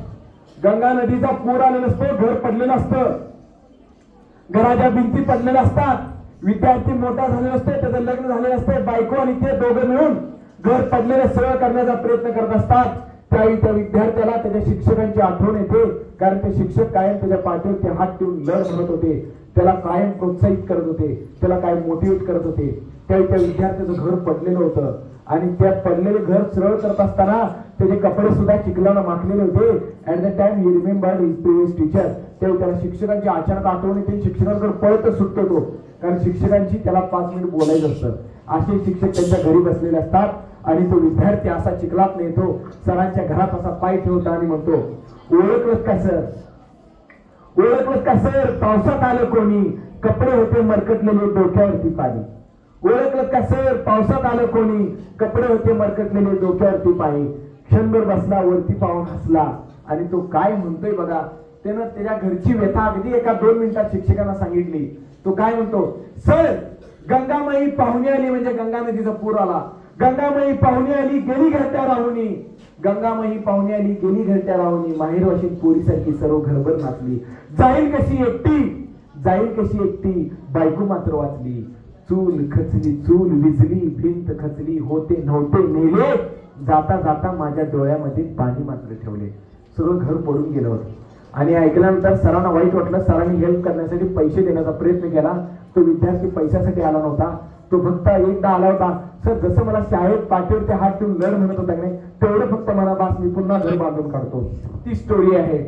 गंगा नदीचा पूर आलेला असतो, घर पडलेलं असतं, घराच्या भिंती पडलेल्या असतात. विद्यार्थी मोठा झालेला असतो, त्याचं लग्न झालेलं असते, बायको आणि ते दोघं मिळून घर पडलेले सरळ करण्याचा प्रयत्न करत असतात. त्यावेळी त्या विद्यार्थ्याला त्याच्या शिक्षकांची आठवण येते, कारण ते शिक्षक कायम त्याच्या पाठीवरती हात ठेवून लढ म्हणत होते, त्याला कायम प्रोत्साहित करत होते, त्याला कायम मोटिवेट करत होते. त्यावेळी त्या विद्यार्थ्याचं घर पडलेलं होतं आणि त्या पडलेले घर सरळ करत असताना त्याचे कपडे सुद्धा चिखलानं माखलेले होते. At the time he remembered his previous teacher. त्यावेळी त्याला शिक्षकांची अचानक आठवण येते. शिक्षकांकडे पळतच सुटतो तो, कारण शिक्षकांची त्याला 5 मिनिट बोलायचं असतं. असे शिक्षक त्यांच्या घरी बसलेले असतात आणि तो विद्यार्थी असा चिखलात येतो, सरांच्या घरात असा पाय ठेवतो आणि म्हणतो, ओळखलंच का सर? ओळखलंच का सर? पावसात आलं कोणी, कपडे होते मरकटलेले, डोक्यावरती पाणी. ओळखलंच का सर? पावसात आलं कोणी, कपडे होते मरकटलेले, डोक्यावरती पाणी. क्षणभर बसला, वरती पाहून हसला आणि तो काय म्हणतोय बघा. त्यानं त्याच्या घरची व्यथा अगदी एका 2 मिनिटात शिक्षकांना सांगितली. तो काय म्हणतो, सर गंगामाई पाहुणे आली, म्हणजे गंगा नदीचा पूर आला. गंगामाई पाहुणे आली, गेली घरट्या राहुनी. गंगामाई पाहुणे आली, गेली घरट्या राहुनी. माहेर वाशीत पोरीसारखी सर्व घरभर नाचली. जाईल कशी एकटी, बायको मात्र वाचली. चूल खचली, चूल विजली, भिंत खचली, होते नव्हते नेले, जाता जाता माझ्या डोळ्यामध्ये पाणी मात्र ठेवले. सर्व घर पडून गेलं होतं. आणि ऐकल्यानंतर सरांना वाईट वाटलं. सरांनी हेल्प करण्यासाठी पैसे देण्याचा प्रयत्न केला. तो विद्यार्थी पैशासाठी आला नव्हता, तो फक्त एकदा आला होता. सर जसं मला शाळेत पाठीवरती हात ठेवून लढ म्हणत होता नाही, तेवढं फक्त मला बास, मी पुन्हा घर बांधून काढतो. ती स्टोरी आहे.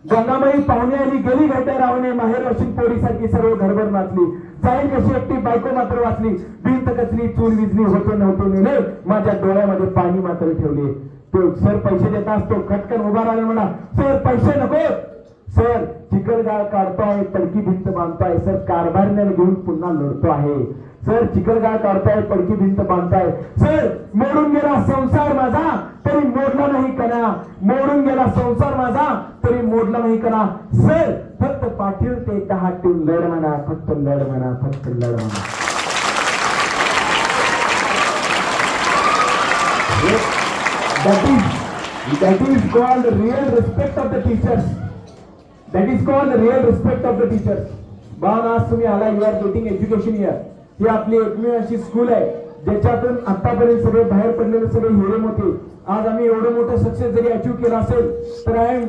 गंगामाई पाहुणे आली, गेली घरट्या राहुने, माहेर वाशीत पोरीसारखी सर्व घरभर नाचली. जाईल कशी एकटी, बायको मात्र वाचली. भिंत कचली, चूल विजली, होते नव्हते नेले, माझ्या डोळ्यामध्ये पाणी मात्र ठेवले. तो सर पैसे देता असतो, खटकन उभा राहिला म्हणा, सर पैसे नको. सर चिखलगाळ काढतोय, पडकी भिंत बांधतोय. सर कारभारण्याला घेऊन पुन्हा लढतो आहे. सर चिखलगाळ काढताय, पडकी भिंत बांधताय. सर मोडून गेला संसार माझा तरी मोडला नाही कणा. मोडून गेला संसार माझा तरी मोडला नाही कणा. सर फक्त पाठीवर ते एकदा हात ठेवून लढ म्हणा, फक्त लढ म्हणा, फक्त लढ म्हणा. That is called real respect of the teachers. That is called real respect of the teachers. बाळा आज तुम्ही आला, you are getting education here. ही आपली एकमेव अशी स्कूल आहे ज्याच्यातून आतापर्यंत सगळे बाहेर पडलेले सगळे हिरे मोठे. आज आम्ही एवढं मोठं सक्सेस जरी अचीव केलं असेल तर I am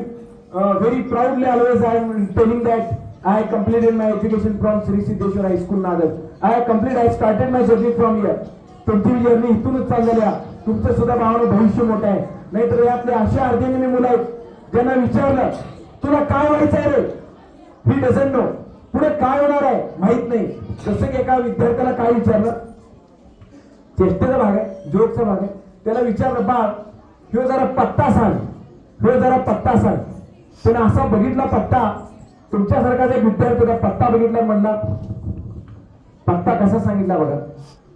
very proudly always I am telling that I completed my education from Sri Siddheshwar High School, Nagar. I started my journey from here. तुमची जर्नी इथूनच चाललेली आहे. तुमचं सुद्धा भावना भविष्य मोठं आहे. नाहीतर यातले अशा अर्धेने मुलं आहेत ज्यांना विचारलं तुला काय व्हायचं आहे रे, ही डझंट नो. पुढे काय होणार आहे माहित नाही. जसं की एका विद्यार्थ्याला काय विचारलं, चेष्टेचा भाग आहे, जोकचा भाग आहे, त्याला विचारलं बाळ ह्यो जरा पत्ता सांग, ह्यो जरा पत्ता सांग. त्याने असा बघितला पत्ता, तुमच्यासारखाच एक विद्यार्थी होता, पत्ता बघितला म्हणला पत्ता कसा सांगितला बघा.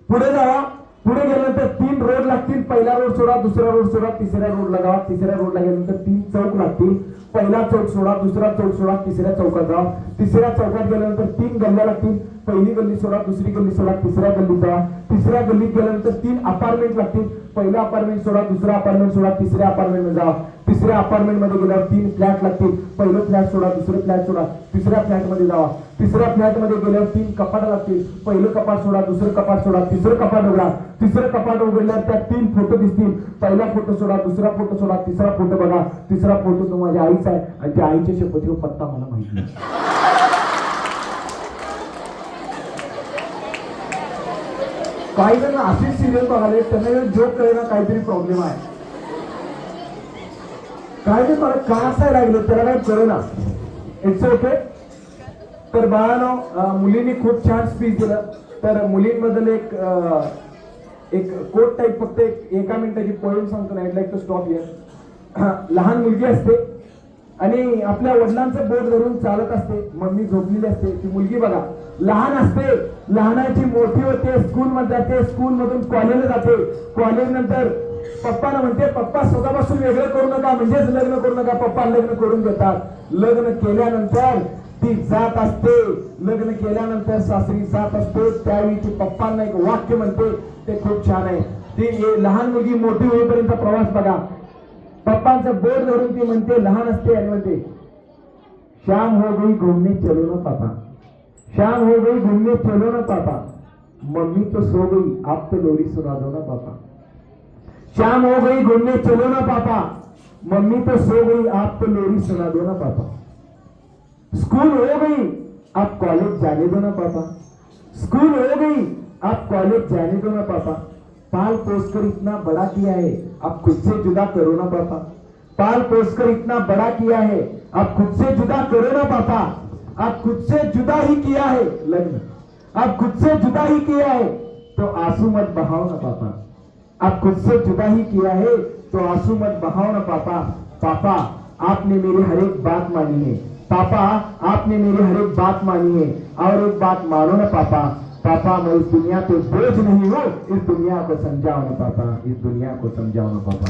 पुढे जावा, पुढे गेल्यानंतर 3 रोड लागतील. पहिला रोड सोडा, दुसरा रोड सोडा, तिसऱ्या रोडला जावा. तिसऱ्या रोडला गेल्यानंतर 3 चौक लागतील. पहिला चौक सोडा, दुसरा चौक सोडा, तिसऱ्या चौकात जा. तिसऱ्या चौकात गेल्यानंतर 3 गल्ल्या लागतील. पहिली गल्ली सोडा, दुसरी गल्ली सोडा, तिसऱ्या गल्लीत जा. तिसऱ्या गल्लीत गेल्यानंतर 3 अपार्टमेंट लागतील. पहिला अपार्टमेंट सोडा, दुसरा अपार्टमेंट सोडा, तिसऱ्या अपार्टमेंट मध्ये जा. तिसऱ्या अपार्टमेंट मध्ये गेल्यावर 3 फ्लॅट लागतील. पहिलं फ्लॅट सोडा, दुसरं फ्लॅट सोडा, तिसऱ्या फ्लॅट मध्ये जावा. तिसऱ्या फ्लॅट मध्ये गेल्यावर 3 कपाट लागतील. पहिलं कपाट सोडा, दुसरं कपाट सोडा, तिसरं कपाट उघडा. तिसरं कपाट उघडल्यावर त्यात 3 फोटो दिसतील. पहिला फोटो सोडा, दुसरा फोटो सोडा, तिसरा फोटो बघा. तिसरा फोटो तो माझ्या आईचा आहे आणि त्या आईच्या शपथीचा पत्ता मला माहित नाही. काही जण अशीच सिरियल बघाले, त्यांना जोक कळेना काहीतरी प्रॉब्लेम आहे. काय ते मला का असायला लागलं त्याला काही कळेना. It's okay. तर बाळांनो, मुलींनी खूप छान स्पीच दिलं. तर मुलींबद्दल एक कोट टाईप फक्त एका मिनिटाची पोएम सांगतो. I like to stop here. लहान मुलगी असते आणि आपल्या वडिलांचं बोट धरून चालत असते. मम्मी झोपलेली असते. ती मुलगी बघा लहान असते, लहानाची मोठी होते, स्कूल मध्ये जाते, स्कूल मधून कॉलेजला जाते. कॉलेज नंतर पप्पाला म्हणते, पप्पा स्वतःपासून वेगळं करू नका, म्हणजेच लग्न करू नका. पप्पा लग्न करून देतात. लग्न केल्यानंतर ती जात असते. लग्न केल्यानंतर सासरी जात असते. त्यावेळी ती पप्पांना एक वाक्य म्हणते, ते खूप छान आहे. ती लहान मुलगी मोठी होईपर्यंत प्रवास बघा. पप्पांचं बोट धरून ती म्हणते, लहान असते आणि म्हणते, शाम हो गई घूमने चलो ना पापा, शाम हो गई घूमने चलो ना पापा, मम्मी तो सो गई आप तो लोरी सुना दो ना पापा. शाम हो गई घूमने चलो ना पापा, मम्मी तो सो गई आप तो लोरी सुना दो ना पापा. स्कूल हो गई आप कॉलेज जाने दो ना पापा, स्कूल हो गई आप कॉलेज जाने दो ना पापा. पाल पोस कर इतना बड़ा किया है आप खुद से जुदा करो ना पापा, पाल पोस कर इतना बड़ा किया है आप खुद से जुदा करो ना पापा. आप खुद से जुदा ही किया है लग्न, आप खुद से जुदा ही किया है तो आंसू मत बहाओ ना पापा. आप खुद से जुदा ही किया है तो आंसू मत बहाओ ना पापा. पापा आपने मेरी हर एक बात मानी है, पापा आपने मेरी हर एक बात मानी है. और एक बात मानो ना पापा, पापा मैं इस दुनिया पे बोझ नहीं हूँ, इस दुनिया को समझाओ ना पापा, इस दुनिया को समझाओ ना पापा.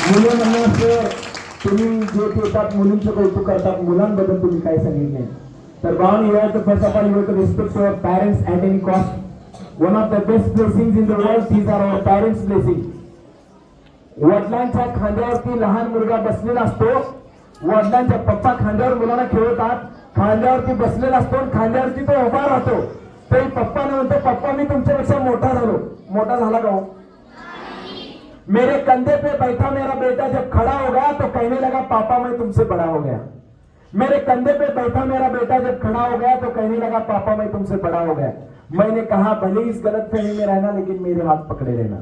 मुलं म्हणणं असं, तुम्ही जे येतात मुलींचं कौतुक करतात, मुलांबद्दल तुम्ही काय सांगितले. तर बावन you have to first of all you have to respect your parents at any cost. One of the best blessings in the world these are our parents blessing. वडिलांच्या खांद्यावरती लहान मुलगा बसलेला असतो. वडिलांच्या पप्पा खांद्यावर मुलांना खेळवतात. खांद्यावरती बसलेला असतो आणि खांद्यावरती तो उभा राहतो. तरी पप्पाने म्हणतो, पप्पा मी तुमच्यापेक्षा मोठा झालो. मोठा झाला का हो? मेरे कंधे पे बैठा मेरा बेटा जब खड़ा हो गया तो कहने लगा पापा मैं तुमसे बड़ा हो गया. मेरे कंधे पे बैठा मेरा बेटा जब खड़ा हो गया तो कहने लगा पापा मैं तुमसे बड़ा हो गया. मैंने कहा भले इस गलतफहमी में रहना लेकिन मेरे हाथ पकड़े रहना,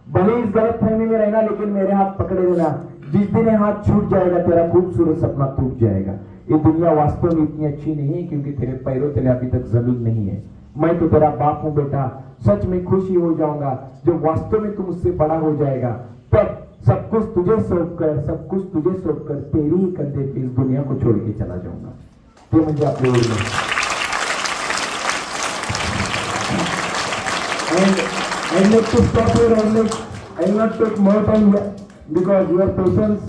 भले इस गलतफहमी में रहना लेकिन मेरे हाथ पकड़े रहना. जिस दिन ये हाथ छूट जाएगा तेरा खूबसूरत सपना टूट जाएगा. ये दुनिया वास्तव में इतनी अच्छी नहीं है क्योंकि तेरे पैरों तले अभी तक जमीन नहीं है. मैं तो तेरा बाप हूं बेटा, सच में खुशी हो जाऊंगा जब वास्तव में तू मुझसे बड़ा हो जाएगा. तब सब कुछ तुझे सौंप कर, सब कुछ तुझे सौंप कर तेरी ही कंधे पे इस दुनिया को छोड़ के चला जाऊंगा. ते म्हणजे आपले वडील. And I'd like to stop here. I'll not take more time here because your patience,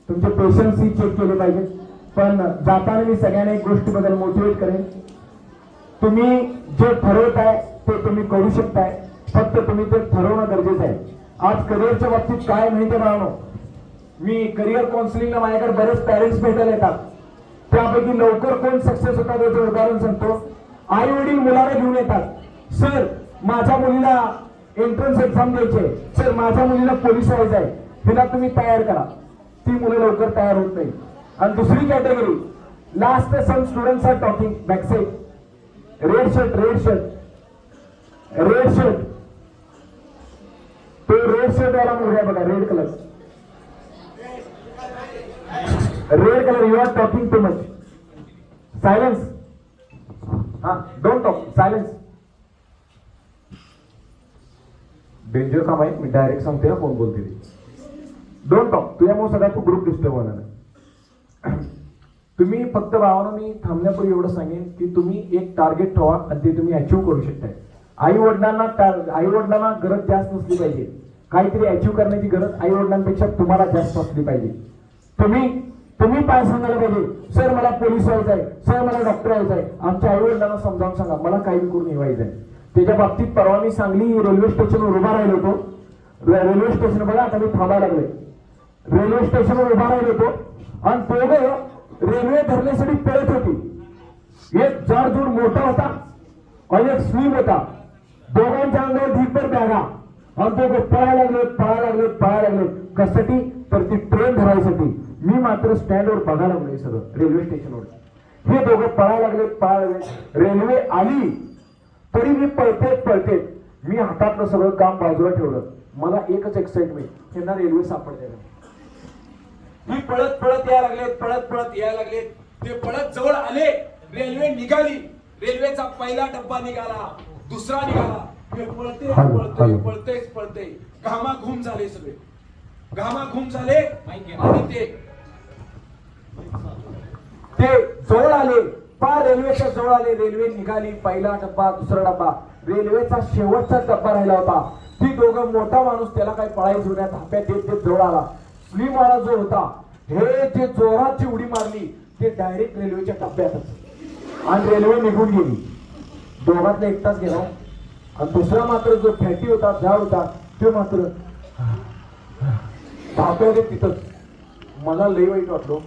तुमचे पेशन्स ही चेक केले पाहिजे. पण जाताना मी सगळ्यांना एक गोष्टीबद्दल मोटिवेट करेन. तुम्ही जे ठरवताय ते तुम्ही करू शकताय, फक्त तुम्ही ते ठरवणं गरजेचं आहे. आज करिअरच्या बाबतीत काय माहिती आहे, मी करिअर काउन्सिलिंगला माझ्याकडे बरेच पॅरेंट्स भेटायला येतात. त्यापैकी लवकर कोण सक्सेस होतात याचं उदाहरण सांगतो. आई वडील मुलाला घेऊन येतात, सर माझ्या मुलीला एंट्रन्स एक्झाम द्यायची, सर माझ्या मुलीला पोलीस व्हायचं आहे, तिला तुम्ही तयार करा. ती मुलं लवकर तयार होत नाही. आणि दुसरी category, last some students are talking backside, red shirt red shirt red shirt, तो रेड शर्ट वाला मुलगा बघा, red colour, red colour. You are talking too much, silence. हा, डोंट टॉक, सायलेन्स. डेंजर काम आहे, मी डायरेक्ट सांगते ना कोण बोलते ते. Don't talk. तुझ्यामुळे सगळा तो ग्रुप डिस्टर्ब होणार नाही. तुम्ही फक्त भावानं मी थांबण्यापूर्वी एवढं सांगेन की तुम्ही एक टार्गेट ठेवा आणि ते तुम्ही अचीव्ह करू शकताय. आई वडिलांना गरज जास्त नसली पाहिजे. काहीतरी अचीव करण्याची गरज आई वडिलांपेक्षा तुम्हाला जास्त असली पाहिजे. तुम्ही काय सांगायला पाहिजे, सर मला पोलीस व्हायचं आहे, सर मला डॉक्टर व्हायचं आहे. आमच्या आई वडिलांना समजावून सांगा मला काही करून व्हायचं आहे. त्याच्या बाबतीत परवा मी सांगली रेल्वे स्टेशनवर उभा राहिलो होतो. रेल्वे स्टेशन बघा, आता मी थांबायला लागलोय. रेल्वे स्टेशनवर उभा राहिलो होतो आणि दोघं रेल्वे धरण्यासाठी पळत होती. एक जाडजूड मोठा होता आणि एक स्लिम होता. दोघांच्या अंगावर ढीकभर बॅगा आणि दोघं पळायला लागले. कशासाठी तर ती ट्रेन धरायसाठी. मी मात्र स्टँडवर बघायला लागलोय सगळं रेल्वे स्टेशनवर. हे दोघं पळायला लागले. रेल्वे आली तरी मी पळते. मी हातातलं सगळं काम बाजूला ठेवलं. मला एकच एक्साइटमेंट, त्यांना रेल्वे सापडते. मी पळत यायला लागले. ते पळत जवळ आले. रेल्वे निघाली. रेल्वेचा पहिला डब्बा निघाला, दुसरा निघाला. हे पळते घामाघूम झाले सगळे. आणि ते जवळ आले, रेल्वेच्या जवळ आले. रेल्वे निघाली, पहिला डब्बा, दुसरा डब्बा. रेल्वेचा शेवटचा डब्बा राहिला होता. ती दोघं, मोठा माणूस त्याला काही पळायची होण्यात धाप्यात देत जवळ आला. स्लिम वाला जो होता, हे जे जोराची उडी मारली ते डायरेक्ट रेल्वेच्या डब्यातच आणि रेल्वे निघून गेली. दोघातला एकटाच गेला. आणि दुसरा मात्र जो फॅटी होता, जाड होता, तो मात्र धाप्यात तिथंच. मला लई वाईट वाटलो.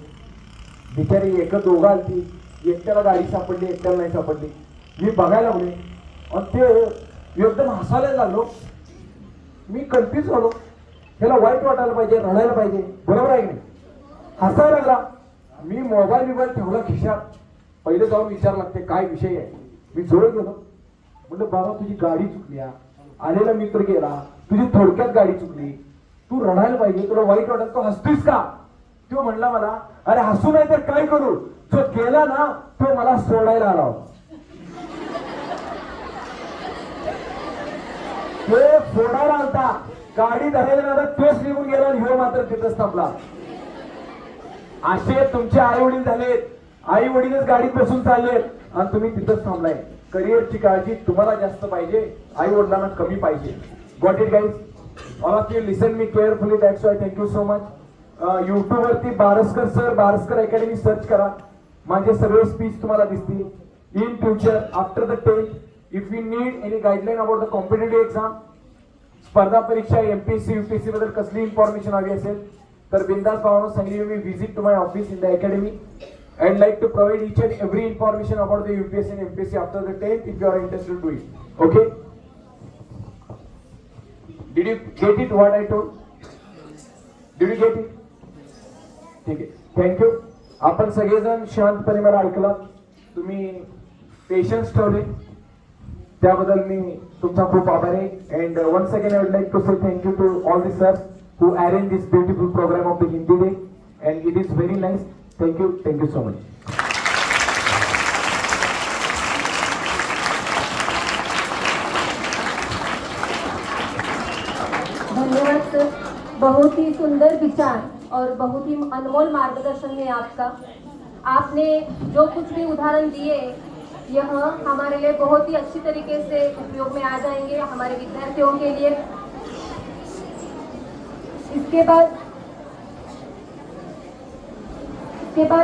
बिचारी दोघं आलती. एकट्याला गाडी सापडली, एकट्याला नाही सापडली. मी बघायला लागले आणि ते एकदम हसायला लागलो. मी कन्फ्युज झालो. त्याला वाईट वाटायला पाहिजे, रडायला पाहिजे, बरोबर आहे की नाही? हसायला लागला. मी मोबाईल ठेवला खिशात. पहिले जाऊन विचार लागते काय विषय आहे. मी जवळ गेलो. म्हणलं बाबा तुझी गाडी चुकली, आलेला मित्र गेला, तुझी थोडक्यात गाडी चुकली, तू रडायला पाहिजे, तुला वाईट वाटत, तो हसतोस का? तो म्हणला मला, अरे हसू नाही तर काय करू, जो गेला ना तो मला सोडायला आला. तो सोडायला आलता, गाडी धरायला ना तोच निघून गेला आणि ह्यो मात्र तिथंच थांबला. असे तुमचे आई वडील झालेत. आई वडीलच गाडीत बसून चाललेत आणि तुम्ही तिथंच थांबलाय. करिअरची काळजी तुम्हाला जास्त पाहिजे, आई वडिलांना कमी पाहिजे. Got it guys? All of you listen me carefully. That's why thank you so much. YouTube वरती Barskar sir, Barskar academy search करा. माझे सगळे स्पीच तुम्हाला दिसतील. In future after the 10th if you need any guideline about the competitive exam, स्पर्धा परीक्षा, MPSC UPSC बद्दल कसली इन्फॉर्मेशन हवी असेल तर बिंदास भावानो सांगली मी visit to my office in the academy. I'd like to provide each and every information about the UPSC and MPSC after the 10th if you are interested to do it. Okay? Did you get it what I told? Did you get it? ठीक आहे. Thank you. आपण सगळेजण शांतपणे मला ऐकला, तुम्ही patience ठेवले, त्याबद्दल मी तुमचा खूप आभारी आहे. And once again I would like to say thank you to all the sir who arranged this beautiful program of the Hindi Day, and it is very nice. Thank you so much. धन्यवाद sir, बहुत ही सुंदर विचार और बहुत ही अनमोल मार्गदर्शन है आपका. आपने जो कुछ भी उदाहरण दिए यह हमारे लिए बहुत ही अच्छी तरीके से उपयोग में आ जाएंगे, हमारे विद्यार्थियों के लिए. इसके बाद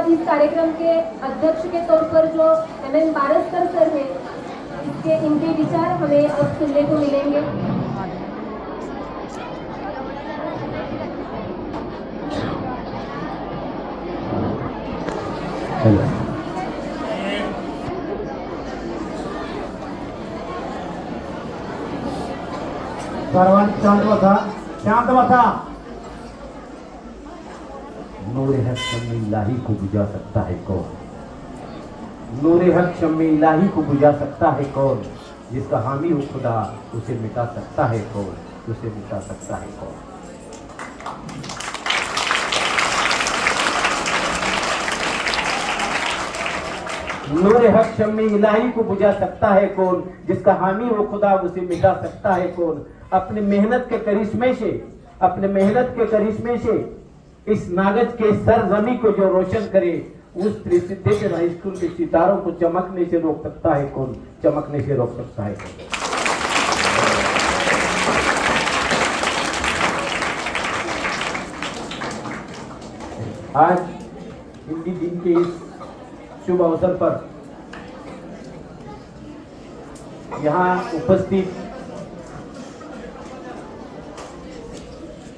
इस कार्यक्रम के अध्यक्ष के तौर पर जो एमएन बारसकर सर हैं, इनके विचार हमें अब सुनने को मिलेंगे. सर्वांनी शांत बसा. नूरे हक शम्मे इलाही को बुझा सकता है कौन? नूरे हक शम्मे इलाही को बुझा सकता है कौन? जिसका हामी हो खुदा उसे मिटा सकता है कौन? उसे मिटा सकता है कौन? नूरे हक शम्मे इलाही को बुझा सकता है कौन? जिसका हामी हो खुदा उसे मिटा सकता है कौन? अपने मेहनत के करिश्मे से इस नागज के सरजमी को जो रोशन करे, उस त्रिसिद्धेश्वर हाई स्कूल के सितारों को चमकने से रोक सकता है कौन? चमकने से रोक सकता है कौन? आज हिंदी दिन के इस शुभ अवसर पर यहाँ उपस्थित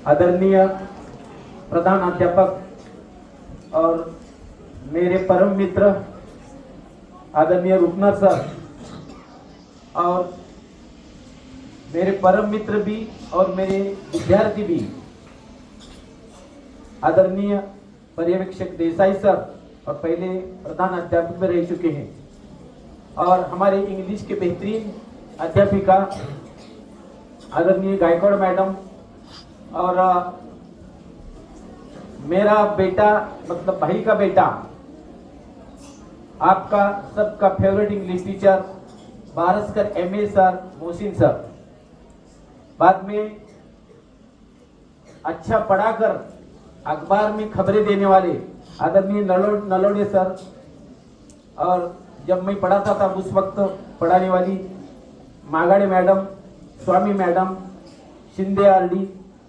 आदरणीय प्रधान अध्यापक और मेरे परम मित्र आदरणीय रुपनाथ सर और मेरे परम मित्र भी और मेरे विद्यार्थी भी आदरणीय पर्यवेक्षक देसाई सर और पहले प्रधान अध्यापक भी रह चुके हैं और हमारे इंग्लिश के बेहतरीन अध्यापिका आदरणीय गायकवाड़ मैडम और मेरा बेटा मतलब भाई का बेटा आपका सबका favourite English teacher Baraskar MA sir Mohsin sir, बाद में अच्छा पढ़ाकर अखबार में खबरें देने वाले आदरणीय नलोड़े सर, और जब मैं पढ़ाता था उस वक्त पढ़ाने वाली Magade madam, Swami madam, Shinde RD,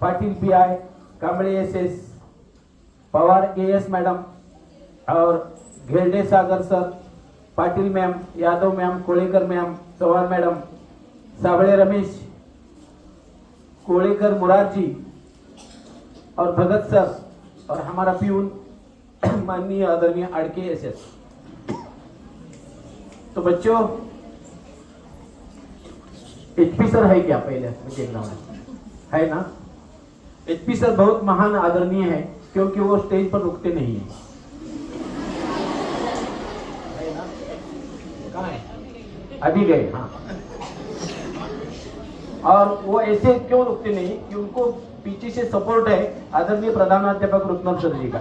Patil PI, Kamble SS, Pawar AS madam और Gherde Sagar sir, Patil ma'am, Yadav ma'am, Kolekar ma'am, Chavan madam, Sable Ramesh, Kolekar Murarji और भगत सर और हमारा प्यून माननीय आदरणीय आड़के एसएस। तो बच्चों एचपी सर है क्या? पहले देख रहा हूं है ना। एचपी सर बहुत महान आदरणीय है क्योंकि वो स्टेज पर रुकते नहीं है ना? कहाँ है? अभी गए। हाँ, और वो ऐसे क्यों रुकते नहीं कि उनको पीछे से सपोर्ट है आदरणीय प्रधानाध्यापक रुपनाथ सर जी का।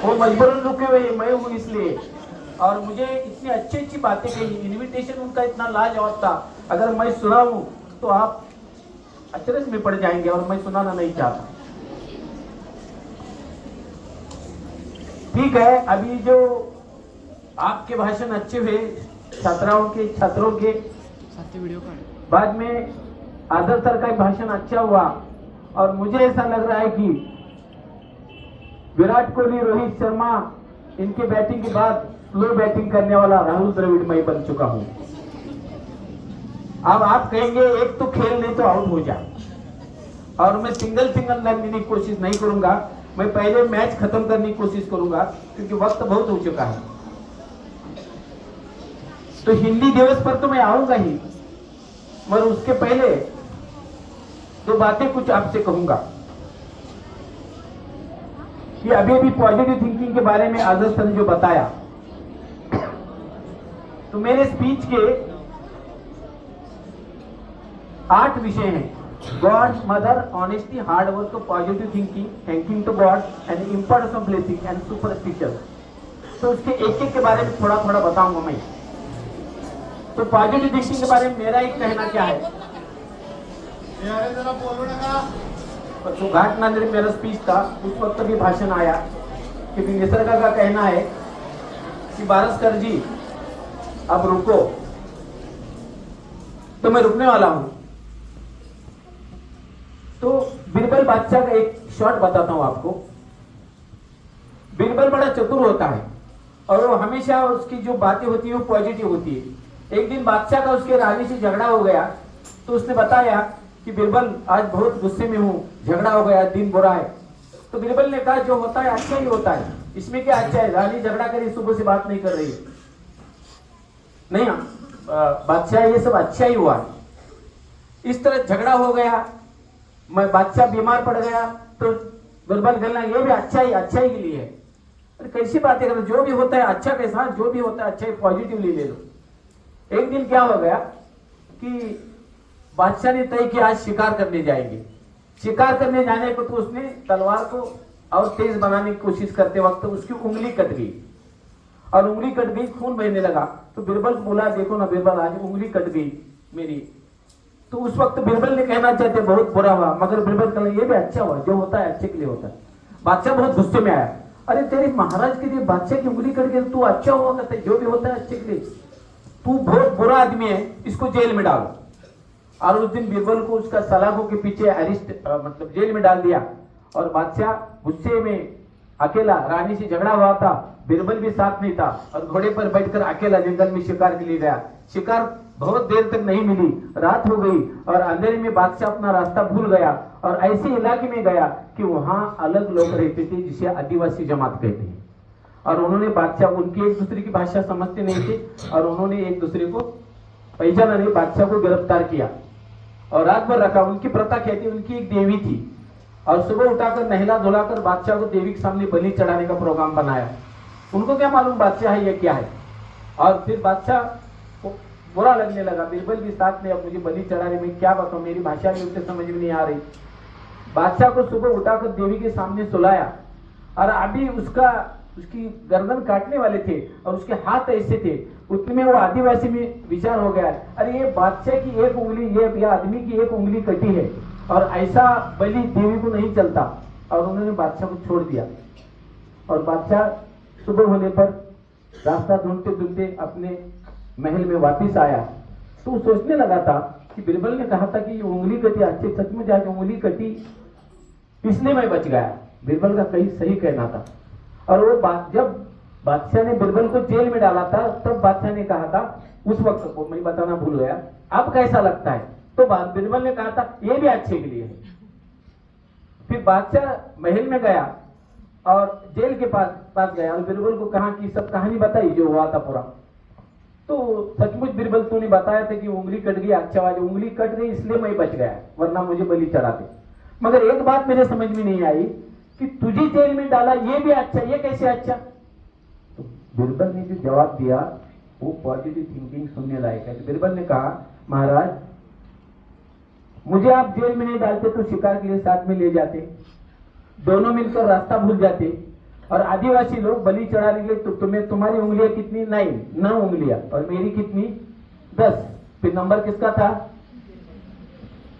वो मजबूरन रुके हुए मैं हूँ इसलिए, और मुझे इतनी अच्छी अच्छी बातें कही, इनविटेशन उनका इतना लाजवाब था। अगर मैं सुनाऊं तो आप अचरज में पड़ जाएंगे और मैं सुनाना नहीं चाहता। ठीक है, अभी जो आपके भाषण अच्छे हुए छात्रों के बाद में आदर सर का भाषण अच्छा हुआ, और मुझे ऐसा लग रहा है कि विराट कोहली, रोहित शर्मा, इनके बैटिंग के बाद स्लो बैटिंग करने वाला राहुल द्रविड़ मैं बन चुका हूं। अब आप कहेंगे एक तो खेल नहीं तो आउट हो जाए, और मैं सिंगल रन लेने की कोशिश नहीं करूंगा, मैं पहले मैच खत्म करने की कोशिश करूंगा क्योंकि वक्त बहुत हो चुका है। तो हिंदी दिवस पर तो मैं आऊंगा ही, मगर उसके पहले दो बातें कुछ आपसे कहूंगा कि अभी भी पॉजिटिव थिंकिंग के बारे में आदर्श सर ने जो बताया, तो मेरे स्पीच के 8 विषय हैं। God, mother, honesty, hard work, positive thinking, thanking to God and importance of blessing and superstition. तो उसके एक के बारे में थोड़ा थोड़ा बताऊंगा मैं। तो पॉजिटिव थिंकिंग के बारे में मेरा एक कहना क्या है, तो घाटनांदरी मेरा स्पीच था, उस वक्त भी भाषण आया कि निसर्ग का कहना है कि बारसकर जी अब रुको, तो मैं रुकने वाला हूं। तो बीरबल बादशाह का एक शॉट बताता हूं आपको। बीरबल बड़ा चतुर होता है और वो हमेशा उसकी जो बातें होती है वो पॉजिटिव होती है। एक दिन बादशाह का उसके रानी से झगड़ा हो गया, तो उसने बताया कि बीरबल आज बहुत गुस्से में हूँ, झगड़ा हो गया, दिन बुरा है। तो बीरबल ने कहा जो होता है अच्छा ही होता है, इसमें क्या अच्छा है, रानी झगड़ा करी, सुबह से बात नहीं कर रही है। नहीं, बादशाह ये सब अच्छा ही हुआ। इस तरह झगड़ा हो गया, मैं बादशाह बीमार पड़ गया, तो बीरबल कहना ये भी अच्छा ही के लिए है। अरे कैसी बातें कर, जो भी होता है अच्छा के साथ, जो भी होता है अच्छा ही पॉजिटिवली ले लो। एक दिन क्या हो गया कि बादशाह ने तय किया आज शिकार करने जाएंगे। शिकार करने जाने को तो उसने तलवार को और तेज बनाने की कोशिश करते वक्त उसकी उंगली कट गई, और उंगली कट गई, खून बहने लगा। तो बीरबल बोला देखो ना बीरबल, आज उंगली कट गई मेरी। तो उस वक्त बीरबल ने कहना चाहते बहुत बुरा हुआ, मगर बीरबल कहना ये भी अच्छा हुआ, जो होता है अच्छे के लिए होता है। बादशाह बहुत गुस्से में आया, अरे तेरे महाराज के लिए बादशाह की उंगली कट गई, तू अच्छा हुआ कहता है, जो भी होता है अच्छे के लिए, तू बहुत बुरा आदमी है, इसको जेल में डालो। और उस दिन बीरबल को उसका सलाखों के पीछे अरेस्ट मतलब जेल में डाल दिया, और बादशाह गुस्से में अकेला, रानी से झगड़ा हुआ था, बिरबल भी साथ नहीं था और घोड़े पर बैठकर अकेला जंगल में शिकार के लिए गया। शिकार बहुत देर तक नहीं मिली, रात हो गई और अंधेरे में बादशाह अपना रास्ता भूल गया और ऐसे इलाके में गया कि वहां अलग लोग रहते थे जिसे आदिवासी जमात कहते हैं। और उन्होंने बादशाह, उनकी एक दूसरे की भाषा समझते नहीं थे और उन्होंने एक दूसरे को पहचाना नहीं, बादशाह को गिरफ्तार किया और रात भर रखा। उनकी प्रथा क्या थी, उनकी एक देवी थी और सुबह उठाकर नहला धुलाकर बादशाह को देवी के सामने बलि चढ़ाने का प्रोग्राम बनाया। उनको क्या मालूम बादशाह है ये क्या है। और फिर बादशाह को बुरा लगने लगा, बिरबल भी साथ में, अब मुझे बलि चढ़ाने में क्या बताऊं, मेरी भाषा भी उनसे समझ में नहीं आ रही। बादशाह को सुबह उठाकर देवी के सामने सुलाया और अभी उसकी गर्दन काटने वाले थे और उसके हाथ ऐसे थे, उतने में वो आदिवासी में विचार हो गया, अरे ये बादशाह की एक उंगली, ये आदमी की एक उंगली कटी है और ऐसा बलि देवी को नहीं चलता। और उन्होंने बादशाह को छोड़ दिया और बादशाह सुबह होने पर रास्ता ढूंढते ढूंढते अपने महल में वापस आया तो वो सोचने लगा था कि बिरबल ने कहा था कि ये उंगली कटी, अच्छे सच में जाके उंगली कटी इसलिए मैं बच गया। बिरबल का कहीं सही कहना था। और वो जब बादशाह ने बिरबल को जेल में डाला था तब बादशाह ने कहा था, उस वक्त को मैं बताना भूल गया, अब कैसा लगता है, तो बिरबल ने कहा था ये भी अच्छे के लिए है। फिर बादशाह महल में गया और जेल के पास गया और बिरबल को कहा कि सब कहानी बताई जो हुआ था पूरा। तो सचमुच बिरबल तूने बताया था कि उंगली कट गई, अच्छा हुआ, उंगली कट गई इसलिए मैं बच गया, वरना मुझे बलि चढ़ाते। मगर एक बात मेरे समझ में नहीं आई कि तुझे जेल में डाला ये भी अच्छा, ये कैसे अच्छा। तो बिरबल ने जो जवाब दिया वो पॉजिटिव थिंकिंग सुनने लायक है। तो बिरबल ने कहा, महाराज मुझे आप जेल में नहीं डालते तो शिकार के लिए साथ में ले जाते, दोनों मिलकर रास्ता भूल जाते और आदिवासी लोग बलि चढ़ाने के लिए तो तुम्हारी उंगलियां कितनी, 9 उंगलियां और मेरी कितनी 10, फिर नंबर किसका था,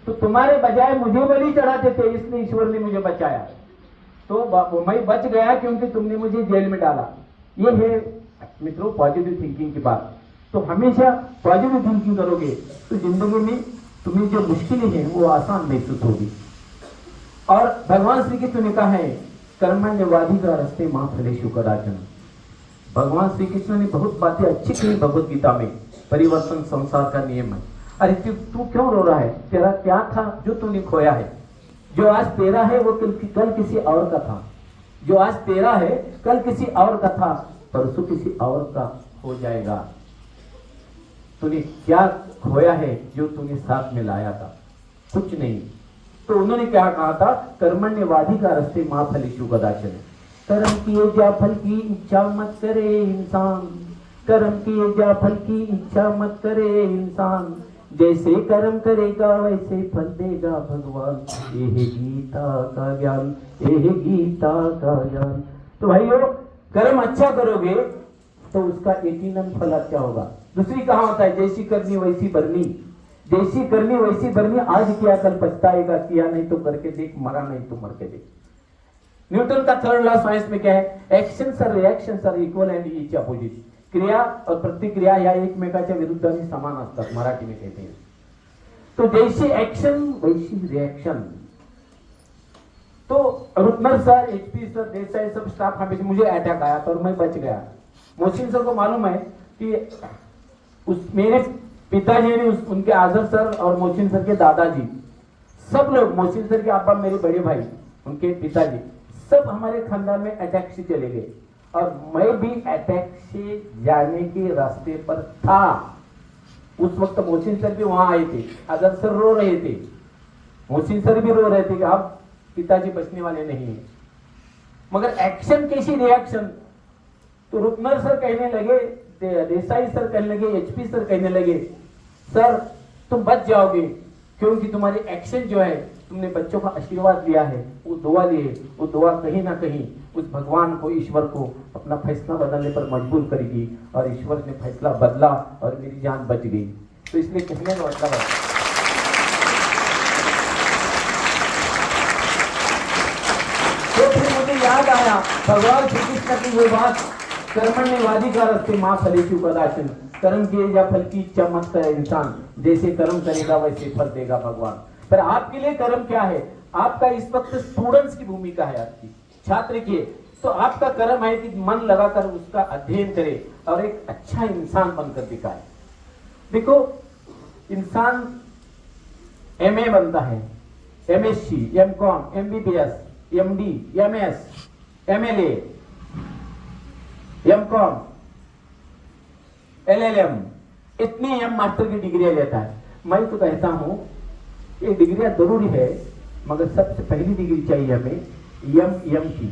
तो तुम्हारे बजाय मुझे बलि चढ़ाते थे, इसलिए ईश्वर ने मुझे बचाया। तो मैं बच गया क्योंकि तुमने मुझे जेल में डाला। ये है मित्रों पॉजिटिव थिंकिंग की बात। तो हमेशा पॉजिटिव थिंकिंग करोगे तो जिंदगी में तुम्हें जो मुश्किलें हैं वो आसान महसूस होगी। और भगवान श्री कृष्ण ने कहा है, कर्मण्यवाधिका रस्ते मां फलेषु कदाचन। भगवान श्री कृष्ण ने बहुत बातें अच्छी कही भगवत गीता में, परिवर्तन संसार का नियम है। अरे तू क्यों रो रहा है, तेरा क्या था जो तूने खोया है। जो आज तेरा है वो कल किसी और का था, जो आज तेरा है कल किसी और का था, परसों किसी और का हो जाएगा। तूने क्या खोया है जो तूने साथ में लाया था, कुछ नहीं। तो उन्होंने क्या कहा था, कर्मण्यवाधिका रस्ते मां फलेषु कदाचन। कर्म किए जा फल की इच्छा मत करे इंसान, कर्म किए जा फल की इच्छा मत करे इंसान, जैसे कर्म करेगा वैसे फल देगा भगवान। यह गीता का ज्ञान, यह गीता का ज्ञान। तो भाइयों कर्म अच्छा करोगे तो उसका यकीनन फल अच्छा होगा। दूसरी कहावत है, जैसी करनी वैसी भरनी, जैसी करनी वैसी भरनी, आज किया कल पछताएगा, किया नहीं तो करके देख, मरा नहीं तो मर के देख। न्यूटन का थर्ड लॉ साइंस में क्या है, एक्शन्स और reactions are equal and each opposite. क्रिया और प्रतिक्रिया या एकमेकाच्या विरुद्ध आणि समान असतात, मराठी में कहते हैं। तो जैसे एक्शन वैसी रिएक्शन। तो रुकनर सर, एचपी सर, देसाई सब स्टाफ हमेशा, मुझे अटैक आया था और मैं बच गया। मोहसिन सर को मालूम है कि मेरे पिताजी ने उनके आजर सर और मोहसिन सर के दादाजी, सब लोग, मोहसिन सर के अब्बा मेरे बड़े भाई, उनके पिताजी, सब हमारे खानदान में अटैक से चले गए और मैं भी अटैक से जाने के रास्ते पर था। उस वक्त मोहसिन सर भी वहां आए थे, आजर सर रो रहे थे, मोहसिन सर भी रो रहे थे कि अब पिताजी बचने वाले नहीं है। मगर एक्शन कैसी रिएक्शन। तो रुकनर सर कहने लगे, देसाई सर कहने लगे, एचपी सर कहने लगे, सर तुम बच जाओगे क्योंकि तुम्हारी एक्शन जो है, तुमने बच्चों का आशीर्वाद लिया है, वो दुआ लिए, वो दुआ कहीं ना कहीं उस भगवान को, ईश्वर को अपना फैसला बदलने पर मजबूर करेगी। और ईश्वर ने फैसला बदला और मेरी जान बच गई। तो इसलिए कहने का मतलब है, तो फिर मुझे याद आया भगवान श्री कृष्ण की वो बात, कर्मण्यवाधिका रस्ते मां फलेषु कदाचन। कर्म किए जा फल की इच्छा मत करे इंसान, जैसे कर्म करेगा वैसे फल देगा भगवान। पर आपके लिए कर्म क्या है, आपका इस वक्त स्टूडेंट्स की भूमिका है, आपकी छात्र की। तो आपका कर्म है कि मन लगाकर उसका अध्ययन करे और एक अच्छा इंसान बनकर दिखाए। देखो, इंसान एमए बनता है, MSc, MCom, MBBS, MD, MS, MLA, MCom, LLM, इतनी एम मास्टर की डिग्रियां लेता है। मैं तो कहता हूं ये डिग्रियां जरूरी है, मगर सबसे पहली डिग्री चाहिए हमें एम की।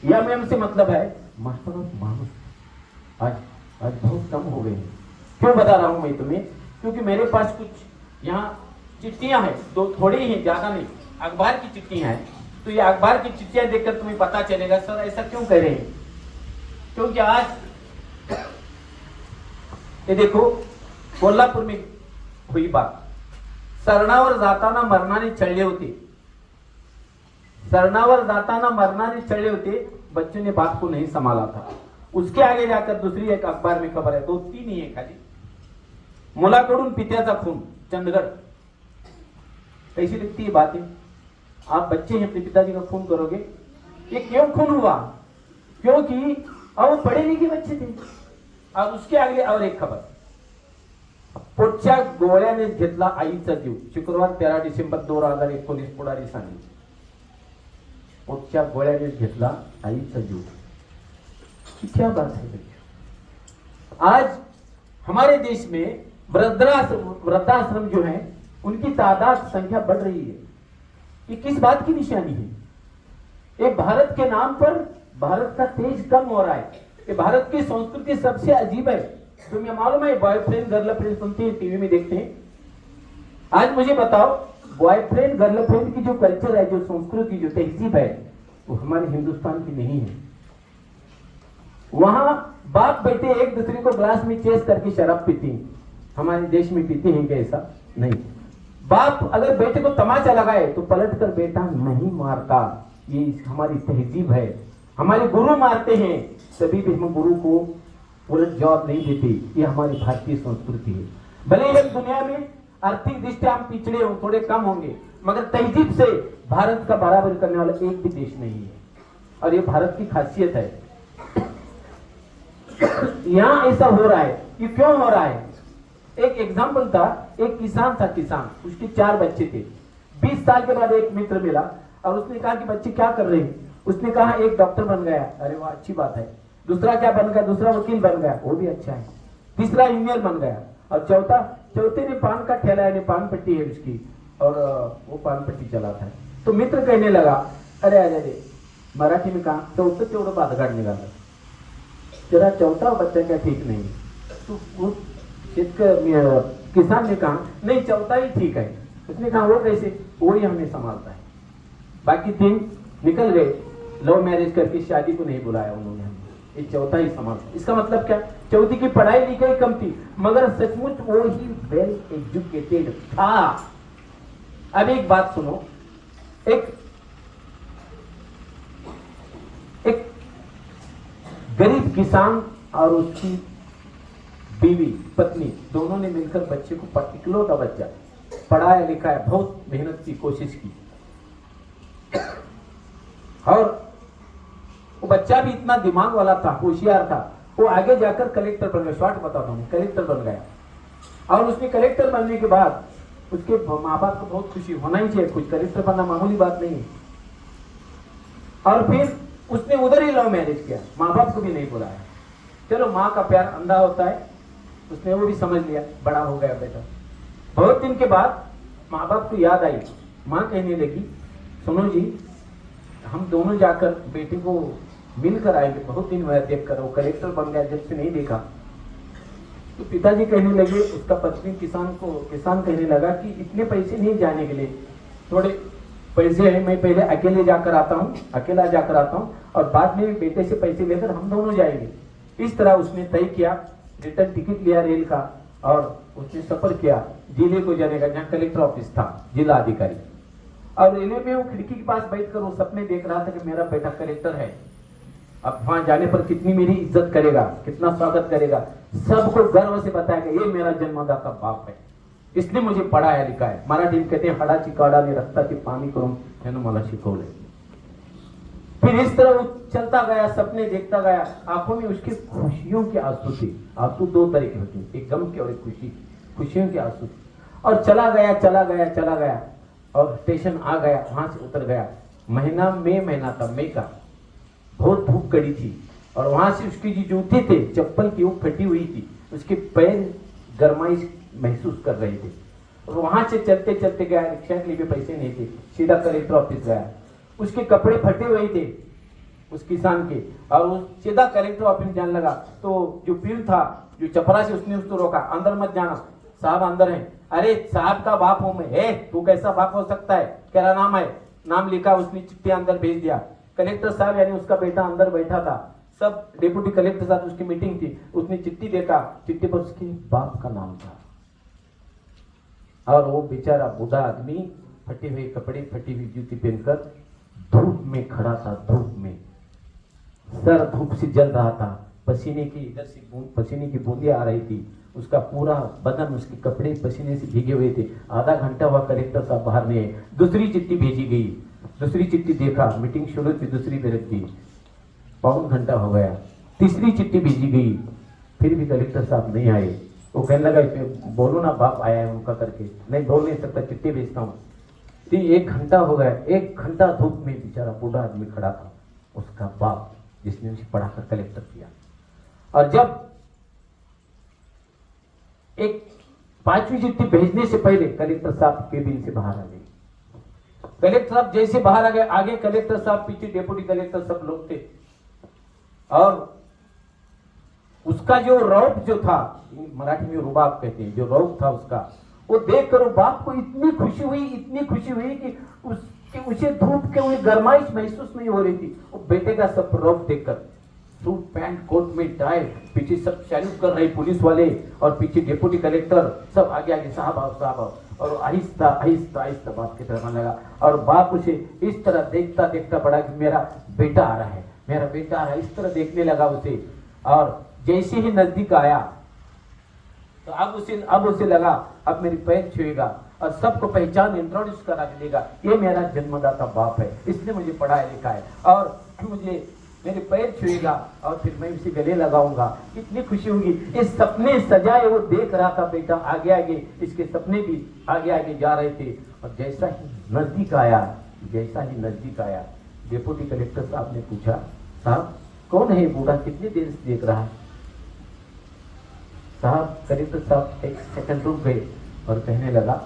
एम से मतलब है मास्टर ऑफ मानस। आज बहुत कम हो गए हैं। क्यों बता रहा हूं मैं तुम्हें? क्योंकि मेरे पास कुछ यहाँ चिट्ठियां हैं, दो थोड़ी ही, ज्यादा नहीं, अखबार की चिट्ठियां हैं। तो ये अखबार की चिट्ठियां देखकर तुम्हें पता चलेगा सर ऐसा क्यों कह रहे हैं। क्योंकि आज ये देखो, कोल्हापुर में हुई बात, सरणावर जाताना मरणाने चढले होते, सरणावर जाताना मरणाने चढले होते। बच्चों ने बात को नहीं संभाला था। उसके आगे जाकर दूसरी एक अखबार में खबर है, 2-3 ही है खाली, मुलाकडून पित्याचा खून, चंडगढ़। कैसी लिखती है बातें? आप बच्चे हैं, अपने पिताजी का खून करोगे। ये क्यों खून हुआ? क्योंकि वो पढ़े लिखे बच्चे थे। और उसके आगे और एक खबर, पोटच्या गोळ्याने घेतला आईचा जीव, शुक्रवार 13 डिसेंबर 2019 पुढारी सांगली। पोटच्या गोळ्याने घेतला आईचा जीव, क्या बात है। आज हमारे देश में वृद्धाश्रम जो है उनकी तादाद संख्या बढ़ रही है। ये किस बात की निशानी है? ये भारत के नाम पर भारत का तेज कम हो रहा है। ये भारत की संस्कृति सबसे अजीब है। तुम्हें मालूम है, बॉयफ्रेंड गर्लफ्रेंड सुनते हैं, टीवी में देखते हैं। आज मुझे बताओ, बॉयफ्रेंड गर्लफ्रेंड की जो कल्चर है, जो संस्कृति, जो तहजीब है, वो हमारे हिंदुस्तान की नहीं है। वहां बाप बेटे एक दूसरे को ग्लास में चेस करके शराब पीते हैं। हमारे देश में पीते हैं क्या? ऐसा नहीं। बाप अगर बेटे को तमाचा लगाए तो पलट कर बेटा नहीं मारता। ये हमारी तहजीब है। हमारे गुरु मारते हैं, तभी भी हम गुरु को पूरा जवाब नहीं देते। ये हमारी भारतीय संस्कृति है। भले ही दुनिया में आर्थिक दृष्टि हम पिछड़े हो, थोड़े कम होंगे, मगर तहजीब से भारत का बराबर करने वाला एक भी देश नहीं है। और ये भारत की खासियत है। यहाँ ऐसा हो रहा है। ये क्यों हो रहा है? एक एग्जाम्पल था, एक किसान था, किसान, उसके 4 बच्चे थे। 20 साल के बाद एक मित्र मिला और उसने कहा कि बच्चे क्या कर रहे हैं? उसने कहा एक डॉक्टर बन गया। अरे वाह, अच्छी बात है। दूसरा क्या बन गया? दूसरा वकील बन गया, वो भी अच्छा है। तीसरा इंजीनियर बन गया। और चौथे ने पान का ठेला है, पान पट्टी है उसकी, और वो पान पट्टी चलाता है। तो मित्र कहने लगा, अरे अरे मराठी में कहा, चौथं तेवढं बादगाड निघालं, जरा चौथा बच्चा क्या ठीक नहीं। तो किसान ने कहा नहीं, चौथा ही ठीक है। उसने कहा वो कैसे? वही हमें संभालता है। बाकी 3 निकल गए, लव मैरिज करके शादी को नहीं बुलाया उन्होंने, ये चौथा ही संभालता। इसका मतलब क्या? चौथी की पढ़ाई लिखाई कम थी, मगर सचमुच वो ही वेल एजुकेटेड था। अब एक बात सुनो, एक गरीब किसान और उसकी बीवी पत्नी दोनों ने मिलकर बच्चे को, पर्टिकुलर का बच्चा, पढ़ाया लिखाया, बहुत मेहनत की कोशिश की। और वो बच्चा भी इतना दिमाग वाला था, होशियार था। वो आगे जाकर कलेक्टर बन गया। शॉर्ट बताता हूँ, कलेक्टर बन गया। और उसने कलेक्टर बनने के बाद उसके माँ बाप को बहुत खुशी होना ही चाहिए, कुछ कलेक्टर बनना मामूली बात नहीं है। और फिर उसने उधर ही लव मैरिज किया, माँ बाप को भी नहीं बुलाया। चलो, माँ का प्यार अंधा होता है, उसने वो भी समझ लिया, बड़ा हो गया बेटा। बहुत दिन के बाद माँ बाप को याद आई। माँ कहने लगी, सुनो जी, हम दोनों जाकर बेटे को मिलकर आएंगे, बहुत दिन हुआ देख कर, वो कलेक्टर बन गया, जब से नहीं देखा। तो पिताजी कहने लगे, उसका पत्नी किसान कहने लगा कि इतने पैसे नहीं जाने के लिए, थोड़े पैसे हैं, मैं पहले अकेला जाकर आता हूँ और बाद में बेटे से पैसे लेकर हम दोनों जाएंगे। इस तरह उसने तय किया, रिटर्न टिकट लिया रेल का, और उसने सफर किया जिले को जाने का, जहाँ कलेक्टर ऑफिस था, जिला अधिकारी। और रेलवे में वो खिड़की के पास बैठकर वो सपने देख रहा था कि मेरा बेटा कलेक्टर है। अब वहां जाने पर कितनी मेरी इज्जत करेगा, कितना स्वागत करेगा, सबको गर्व से बताएगा ये मेरा जन्मदाता बाप है, इसने मुझे पढ़ाया लिखा है। मराठी में कहते हैं, हडाची काढाने रक्ताचे पाणी करून त्यानं मला शिकवलंय। फिर इस तरह वो चलता गया, सपने देखता गया, आंखों में उसकी खुशियों के आंसू थे। आंसू दो तरह के होते हैं, एक गम के और एक खुशियों के आंसू। और चला गया और स्टेशन आ गया, वहां से उतर गया। महीना था, मई का, बहुत धूप कड़ी थी। और वहां से उसकी जो जूते थे, चप्पल की, वो फटी हुई थी, उसके पैर गरमाइश महसूस कर रहे थे। और वहां से चलते गया, रिक्शा के लिए भी पैसे नहीं थे, सीधा कलेक्टर ऑफिस गया। उसके कपड़े फटे हुए थे उस किसान के, और वो सीधा कलेक्टर ऑफिस जाने लगा। तो जो पीर था, जो चपरासी, उसने उसको रोका, अंदर मत जाना, साहब अंदर है। अरे साहब का बाप हूं मैं, तू कैसा बाप हो सकता है, क्या नाम है? नाम लिखा, उसने चिट्ठी अंदर भेज दिया। कलेक्टर साहब यानी उसका बेटा अंदर बैठा था, सब डिप्टी कलेक्टर साहब, उसकी मीटिंग थी। उसने चिट्ठी देखा, चिट्ठी पर उसके बाप का नाम था। और वो बेचारा बूढ़ा आदमी फटे हुए कपड़े, फटी हुई जूती पहनकर धूप में खड़ा था, धूप में, सर धूप से जल रहा था, पसीने की इधर से पसीने की बूंदें आ रही थी, उसका पूरा बदन, उसके कपड़े पसीने से भीगे हुए थे। आधा घंटा हुआ कलेक्टर साहब बाहर नहीं आए। दूसरी चिट्ठी भेजी गई, दूसरी चिट्ठी देखा, मीटिंग शुरू थी, दूसरी तरफ की, पौन घंटा हो गया। तीसरी चिट्ठी भेजी गई, फिर भी कलेक्टर साहब नहीं आए। वो कहने लगा, बोलो ना बाप आया है उनका करके। नहीं बोल नहीं सकता, चिट्ठी भेजता हूँ। 1 घंटा हो गया, 1 घंटा धूप में बेचारा बूढ़ा आदमी खड़ा था, उसका बाप, जिसने उसे पढ़ाकर कलेक्टर किया। और जब एक 5वीं चिट्ठी भेजने से पहले कलेक्टर साहब केबिन से बाहर आ गए। कलेक्टर साहब जैसे बाहर आ गए, आगे कलेक्टर साहब, पीछे डिप्टी कलेक्टर, सब लोग थे। और उसका जो रौब जो था, मराठी में रुबाब कहते हैं, जो रौब था उसका, वो देखकर बाप को इतनी खुशी हुई कि उसे धूप के हुए गरमाइश महसूस नहीं हो रही थी। वो बेटे का सब रौब देखकर, सूट पैंट कोट में टाई, पीछे सब सैल्यूट कर रहे पुलिस वाले, और पीछे डिप्टी कलेक्टर, सब आगे साहब आओ। और आहिस्ता बाप की तरफ आने लगा। और बाप उसे इस तरह देखता पड़ा कि मेरा बेटा आ रहा है, इस तरह देखने लगा उसे। और जैसे ही नजदीक आया तो अब उसे लगा, अब मेरी पैर छुएगा और सबको पहचान इंट्रोड्यूस करा देगा, ये मेरा जन्मदाता बाप है, इसने मुझे पढ़ाया लिखा है, और मुझे मेरे पैर छुएगा और फिर मैं उसे गले लगाऊंगा। कितनी खुशी होगी। इस सपने सजाए वो देख रहा था बेटा, आगे इसके सपने भी आगे जा रहे थे। और जैसा ही नजदीक आया डिप्टी कलेक्टर साहब ने पूछा, साहब कौन है बूढ़ा, कितनी देर से देख रहा है? साहब, कलेक्टर साहब 1 सेकंड रुक गए और कहने लगा,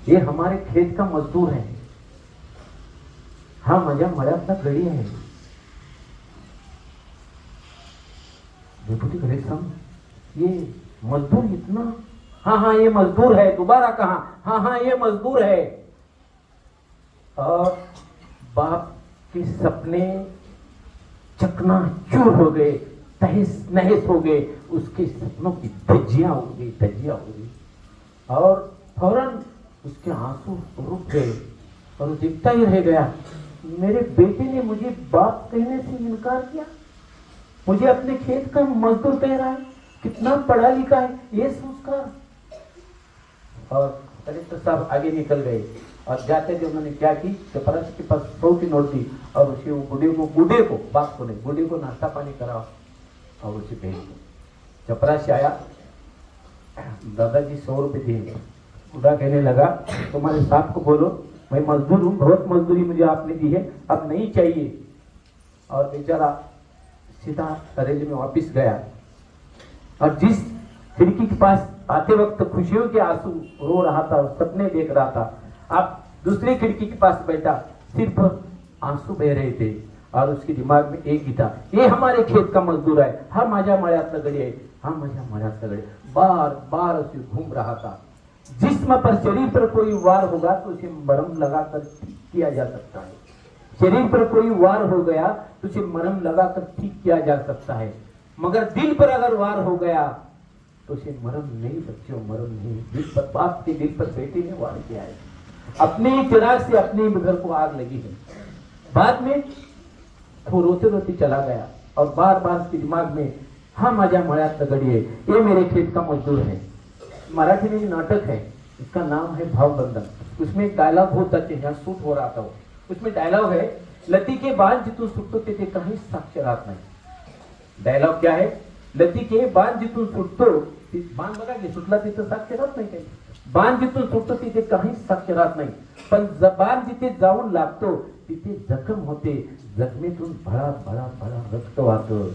ये हमारे खेत का मजदूर है, हाँ मजा अपना गड़ी है। डिप्टी कलेक्टर साहब, ये मजदूर इतना, हाँ ये मजदूर है, दोबारा कहा, हाँ ये मजदूर है। और बाप के सपने चकनाचूर हो गए, तहस नहस हो गए, उसके सपनों की धज्जियां हो गई। और फौरन उसके आंसू रुक गए और वो देखता ही रह गया, मेरे बेटे ने मुझे बाप कहने से इनकार किया, मुझे अपने खेत का मजदूर कह रहा है, कितना पढ़ा लिखा है ये सोचकर। और कलेक्टर साहब आगे निकल गए और जाते थे उन्होंने क्या की, चपरासी के पास 100 की नोट दी और उसे बूढ़े को बाप को नहीं, बूढ़े को नाश्ता पानी कराओ और उसे भेज दो। चपरासी आया, दादाजी 100 रुपये दिए। बूढ़ा कहने लगा, तुम्हारे साहब को बोलो मैं मजदूर हूँ, बहुत मजदूरी मुझे आपने दी है, अब नहीं चाहिए। और बेचारा सीधा रेल में वापिस गया। और जिस खिड़की के पास आते वक्त खुशियों के आंसू रो रहा था, सपने देख रहा था, अब दूसरी खिड़की के पास बैठा, सिर्फ आंसू बह रहे थे और उसके दिमाग में एक ही था, ये हमारे खेत का मजदूर है, हाँ मजा मळ्यातला गडी है, हाँ मजा मळ्यातला गडी। बार बार उसे घूम रहा था। जिस्म पर, शरीर पर कोई वार होगा तो उसे मरहम लगाकर ठीक किया जा सकता है। शरीर पर कोई वार हो गया तो उसे मरहम लगाकर ठीक किया जा सकता है, मगर दिल पर अगर वार हो गया तो उसे मरहम नहीं बच्चों, मरहम नहीं। दिल पर, बाप के दिल पर बेटे ने वार किया है, अपने ही चिराग से अपने ही घर को आग लगी है। बाद में वो रोते रोते चला गया और बार बार उसके दिमाग में, हाँ मजा मळ्यात गडी है, ये मेरे खेत का मजदूर है। मराठी में नाटक है, इसका नाम है भावबंधन। उसमें एक डायलॉग होता है, यहाँ शूट हो रहा था वो, उसमें डायलॉग है लतीके बाण जिथून सुटतो तिथे काहीच साक्ष राहत नाही. डायलॉग क्या है? लतीके बाण जिथून सुटतो, बाण बघा की सुटला तिथं साक्ष राहत नाही काही. बाण जिथून सुटतो तिथे काहीच साक्ष राहत नाही, पण बाण जिथे जाऊन लागतो तिथे जखम होते. जखमेतून भळा भळा भळा रक्त वाहतं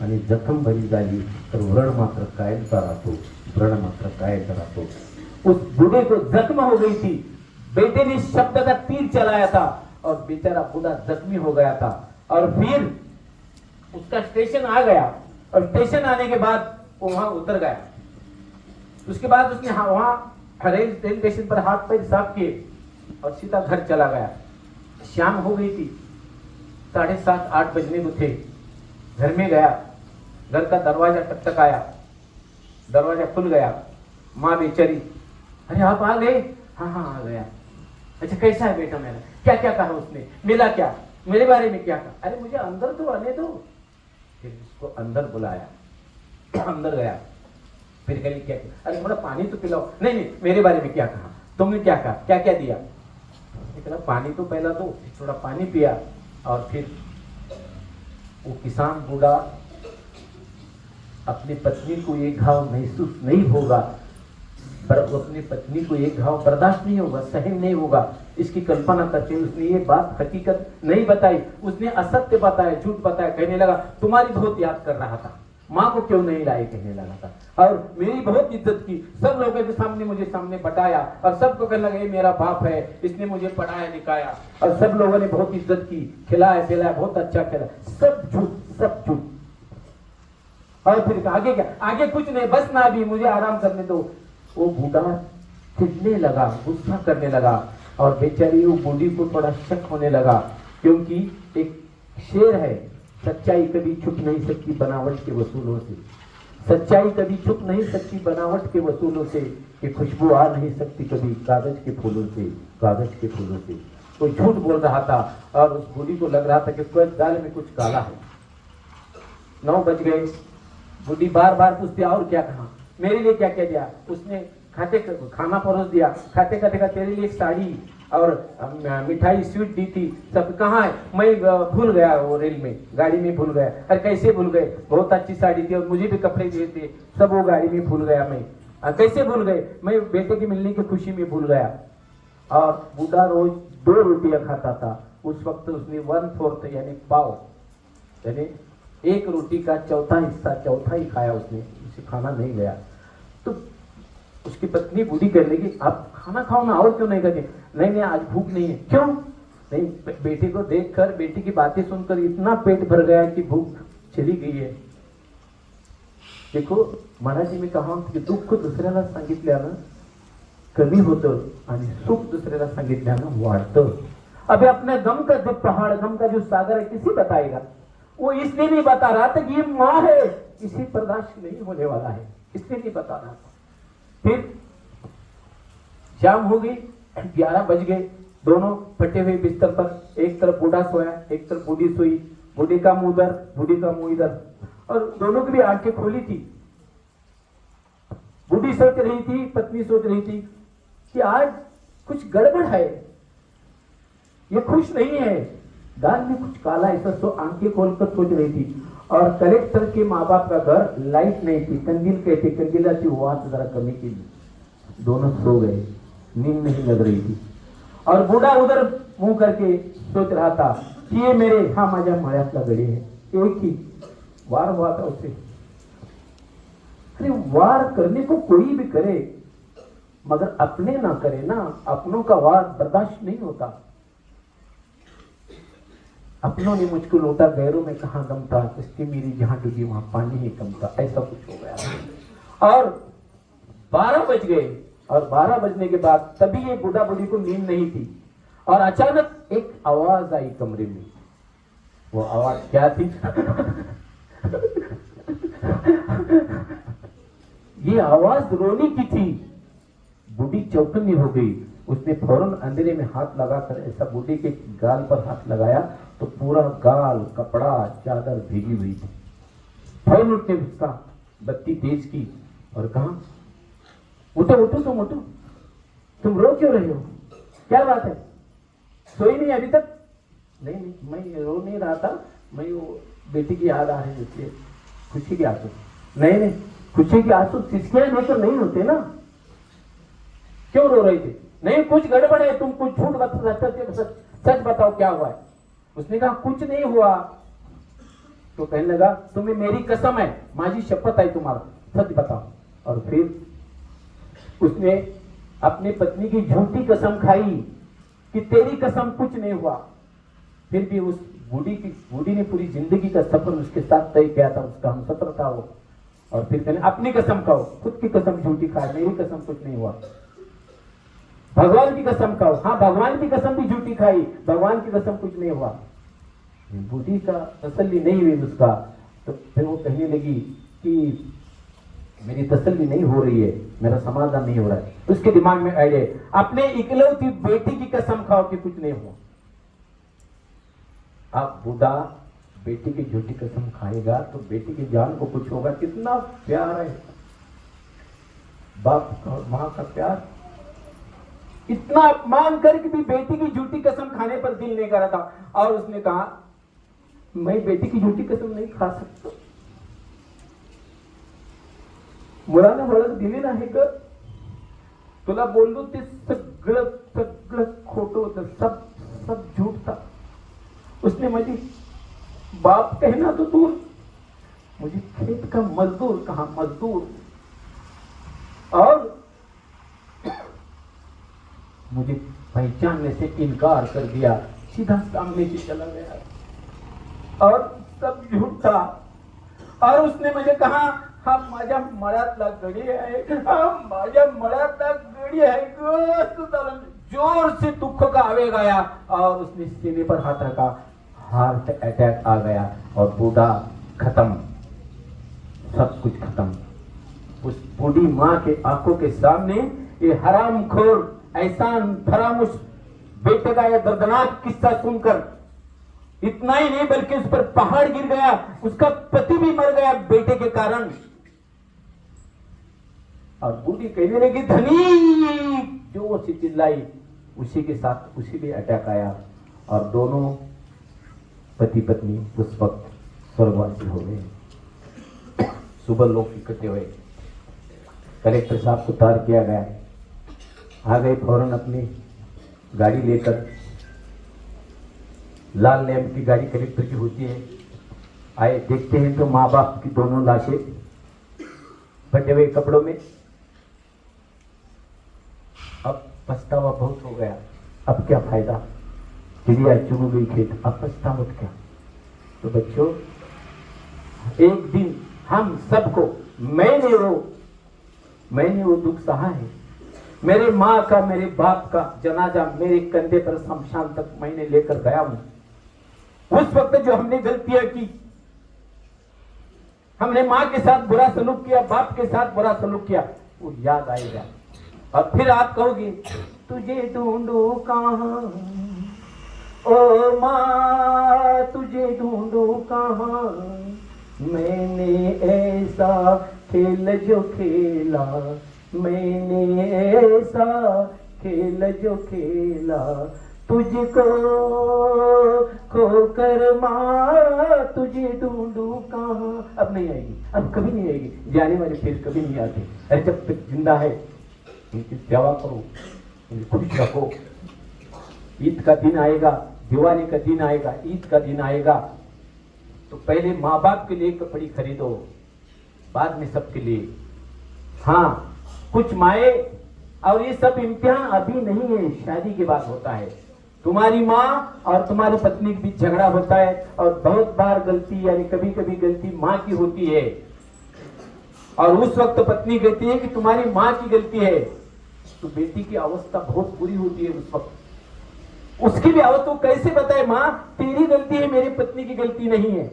आणि जखम भरी झाली तर व्रण मात्र कायमचा राहतो. व्रण मात्र कायमचा राहतो. उस बूढ़े को जख्म हो गई थी, बेटे ने शब्द का तीर चलाया था और बेचारा बूढ़ा जख्मी हो गया था. और फिर उसका स्टेशन आ गया और स्टेशन आने के बाद वो वहां उतर गया. उसके बाद उसने वहां रेल स्टेशन पर हाथ पैर साफ किए और सीधा घर चला गया. शाम हो गई थी, 7:30-8 बजने को थे. घर में गया, घर का दरवाजा टकटकाया, दरवाजा खुल गया. माँ बेचारी, अरे आप आ गए? हाँ हाँ आ गया. अच्छा कैसा है बेटा मेरा? क्या क्या कहा उसने? मिला क्या? मेरे बारे में क्या कहा? अरे मुझे अंदर तो आने दो. फिर उसको अंदर बुलाया, अंदर गया. फिर कहीं क्या किया? अरे थोड़ा पानी तो पिलाओ. नहीं नहीं, मेरे बारे में क्या कहा? तुमने क्या कहा? क्या क्या दिया? पानी तो पहला दो. थोड़ा पानी पिया और फिर वो किसान बूढ़ा, अपनी पत्नी को एक घाव महसूस नहीं होगा, पर अपनी पत्नी को एक घाव बर्दाश्त नहीं होगा, सहन नहीं होगा, इसकी कल्पना करके उसने ये बात हकीकत नहीं बताई. उसने असत्य बताया, झूठ बताया. कहने लगा तुम्हारी बहुत याद कर रहा था, माँ को क्यों नहीं लाए कहने लगा था, और मेरी बहुत इज्जत की. सब लोगों के सामने मुझे सामने बताया और सबको कहने लगा ये मेरा बाप है, इसने मुझे पढ़ाया लिखाया. और सब लोगों ने बहुत इज्जत की, खिलाया पिलाया, बहुत अच्छा खेला. सब झूठ, सब झूठ. और फिर आगे क्या? आगे कुछ नहीं, बस ना भी, मुझे आराम करने दो. वो बूढ़ा चिढ़ने लगा, गुस्सा करने लगा और बेचारी वो बूढ़ी को थोड़ा शक होने लगा, क्योंकि एक शेर है, सच्चाई कभी छुप नहीं सकती बनावट के वसूलों से. सच्चाई कभी छुप नहीं सकती बनावट के वसूलों से, कि खुशबू आ नहीं सकती कभी कागज के फूलों से, कागज के फूलों से. वो झूठ बोल रहा था और उस बूढ़ी को लग रहा था कि कोई गाल में कुछ काला है. 9 बज गए. बूढ़ी बार बार पूछती और क्या कहा? मेरे लिए क्या क्या दिया? उसने खाना परोस दिया. खाते खाते का तेरे लिए एक साड़ी और मिठाई स्वीट दी थी. सब कहाँ है? मैं भूल गया, वो रेल में गाड़ी में भूल गया. अरे कैसे भूल गए? बहुत अच्छी साड़ी थी और मुझे भी कपड़े दिए थे, सब वो गाड़ी में भूल गया मैं. कैसे भूल गए? मैं बेटे की मिलने की खुशी में भूल गया. और बूढ़ा रोज 2 रोटियां खाता था. उस वक्त उसने 1/4 यानी पाव, यानी 1 रोटी का चौथा हिस्सा, चौथा ही खाया उसने. उसे खाना नहीं गया. तो उसकी पत्नी बूढ़ी कहने लगी आप खाना खाओ ना, और क्यों नहीं खाते? नहीं नहीं आज भूख नहीं है. क्यों नहीं? बेटी को देखकर, बेटी की बातें सुनकर इतना पेट भर गया कि भूख चली गई है. देखो मराठी में कहा की दुःख दुसऱ्याला सांगितल्यानं कमी होतं आणि सुख दुसऱ्याला सांगितल्यानं वाढतं. अभी अपने गम का जो पहाड़, गम का जो सागर है, किसी बताएगा? वो इसलिए नहीं बता रहा था कि ये माँ है, इसे बर्दाश्त नहीं होने वाला है, इसलिए नहीं बता रहा था. फिर शाम हो गई, 11 बज गए. दोनों फटे हुए बिस्तर पर, एक तरफ बूढ़ा सोया, एक तरफ बूढ़ी सोई. बूढ़ी का मुंह उधर, बूढ़ी का मुंह इधर, और दोनों की भी आंखें खोली थी. बूढ़ी सोच रही थी, पत्नी सोच रही थी कि आज कुछ गड़बड़ है, ये खुश नहीं है, गाल में कुछ काला, ऐसा सो आंखें खोलकर सोच रही थी. और कलेक्टर के माँ बाप का घर, लाइट नहीं थी, कंदील कहते, कंदीलाची वाट जरा कमी केली. दोनों सो गए, नींद नहीं लग रही थी. और बूढ़ा उधर मुंह करके सोच रहा था कि ये मेरे, हा माझ्या मळ्यातला गडी है. एक ही वार हुआ था उसे. अरे वार करने को कोई भी करे, मगर अपने ना करे ना, अपनों का वार बर्दाश्त नहीं होता. अपनों ने मुझको लौटा, गैरों में कहाँ दम था, इसकी मेरी जहां डूबी वहां पानी ही कम था. ऐसा कुछ हो गया. और 12 बज गए. और 12 बजने के बाद तभी ये बूढ़ा बूढ़ी को नींद नहीं थी. और अचानक एक आवाज आई कमरे में. वो आवाज क्या थी? ये आवाज रोने की थी. बूढ़ी चौकन्नी हो गई. उसने फौरन अंधेरे में हाथ लगाकर ऐसा बूढ़ी के गाल पर हाथ लगाया तो पूरा गाल, कपड़ा, चादर भीगी हुई थी. फौरन उसने उसका बत्ती तेज की और कहा उठो उठो, तुम उठो, तुम रो क्यों रहे हो? क्या बात है? सोई नहीं अभी तक? नहीं नहीं, मैं रो नहीं रहा था, मैं वो बेटी की याद आ रही है इसलिए खुशी के आंसू। नहीं नहीं, खुशी के आंसू सिसकियां नहीं तो नहीं होते ना। क्यों रो रही थी? नहीं कुछ गड़बड़ है, तुम कुछ झूठ सच बताओ क्या हुआ है। उसने कहा कुछ नहीं हुआ। तो कहने लगा तुम्हें मेरी कसम है, माझी शपथ है तुम्हारा, सच बताओ। और फिर उसने अपनी पत्नी की झूठी कसम खाई कि तेरी कसम कुछ नहीं हुआ। फिर भी उस बूढ़ी ने पूरी जिंदगी का सफर उसके साथ तय किया था, उसका हम सफर था वो। और फिर कहने अपनी कसम खाओ, खुद की कसम झूठी खाए, मेरी कसम कुछ नहीं हुआ। भगवान की कसम खाओ, हाँ भगवान की कसम भी झूठी खाई, भगवान की कसम कुछ नहीं हुआ। बूढ़ी का तसल्ली नहीं हुई उसका। तो फिर वो कहने लगी कि मेरी तसल्ली नहीं हो रही है, मेरा समाधान नहीं हो रहा है। उसके दिमाग में आइडिया, अपने इकलौती बेटी की कसम खाओ कि कुछ नहीं हुआ। अब बूढ़ा बेटी की झूठी कसम खाएगा तो बेटी की जान को कुछ होगा। कितना प्यार है बाप और मां का प्यार। इतना अपमान करके भी बेटी की झूठी कसम खाने पर दिल नहीं कर रहा था। और उसने कहा मैं बेटी की झूठी कसम नहीं खा सकता, मुलाने वळख दिली नाही ग, तुला बोललो ते सगळं सगळं खोटं होतं, सब झूठ था। उसने मुझे बाप कहना तो दूर, मुझे खेत का मजदूर कहा, मजदूर, और मुझे पहचानने से इनकार कर दिया, सीधा सामने से चला गया और सब झूठ था। और उसने मुझे कहा हा माझ्या मळ्यातला गडी आहे, हा माझ्या मळ्यातला गडी आहे ग। जोर से दुख का आवेग आया और उसने सीने पर हाथ रखा, हार्ट अटैक आ गया और बूढ़ा खत्म, सब कुछ खत्म। उस बूढ़ी माँ के आंखों के सामने ये हरामखोर एहसान फरामुश बेटे का यह दर्दनाक किस्सा सुनकर इतना ही नहीं बल्कि उस पर पहाड़ गिर गया, उसका पति भी मर गया बेटे के कारण। और बूढ़ी कहने लगी धनी, जो से चिल्लाई, उसी के साथ उसी भी अटैक आया और दोनों पति पत्नी उस वक्त स्वर्गवासी हो गए। सुबह लोग इकट्ठे हुए, कलेक्टर साहब को तार किया गया, आ गए फौरन अपनी गाड़ी लेकर, लाल लैंप की गाड़ी कलेक्टर की होती है। आए, देखते हैं तो माँ बाप की दोनों लाशें फटे हुए कपड़ों में। अब पछतावा बहुत हो गया, अब क्या फायदा, चिड़िया चुन गई खेत, अब पछतावत क्या। तो बच्चों एक दिन हम सबको, मैंने वो दुख सहा है, मेरे माँ का मेरे बाप का जनाजा मेरे कंधे पर शमशान तक मैंने लेकर गया हूं। उस वक्त जो हमने गलतियां की, हमने माँ के साथ बुरा सलूक किया, बाप के साथ बुरा सलूक किया, वो याद आएगा। और फिर आप कहोगे तुझे ढूंढू कहां ओ माँ, तुझे ढूंढू कहां, मैंने ऐसा खेल जो खेला, मैंने ऐसा खेल जो खेला, तुझको खोकर माँ तुझे ढूंढू कहां। अब नहीं आएगी, अब कभी नहीं आएगी, जाने वाले फिर कभी नहीं आते। अरे जब तक जिंदा है इनकी सेवा करो, इन्हें खुश रखो। ईद का दिन आएगा, दिवाली का दिन आएगा, ईद का दिन आएगा, तो पहले माँ बाप के लिए कपड़े खरीदो, बाद में सबके लिए। हाँ, कुछ माए, और ये सब इम्तिहान अभी नहीं है, शादी के बाद होता है। तुम्हारी माँ और तुम्हारी पत्नी के बीच झगड़ा होता है और बहुत बार गलती, यानी कभी कभी गलती माँ की होती है, और उस वक्त पत्नी कहती है कि तुम्हारी माँ की गलती है, तो बेटी की अवस्था बहुत बुरी होती है उस वक्त। उसकी भी अवस्था कैसे बताए, माँ तेरी गलती है, मेरी पत्नी की गलती नहीं है,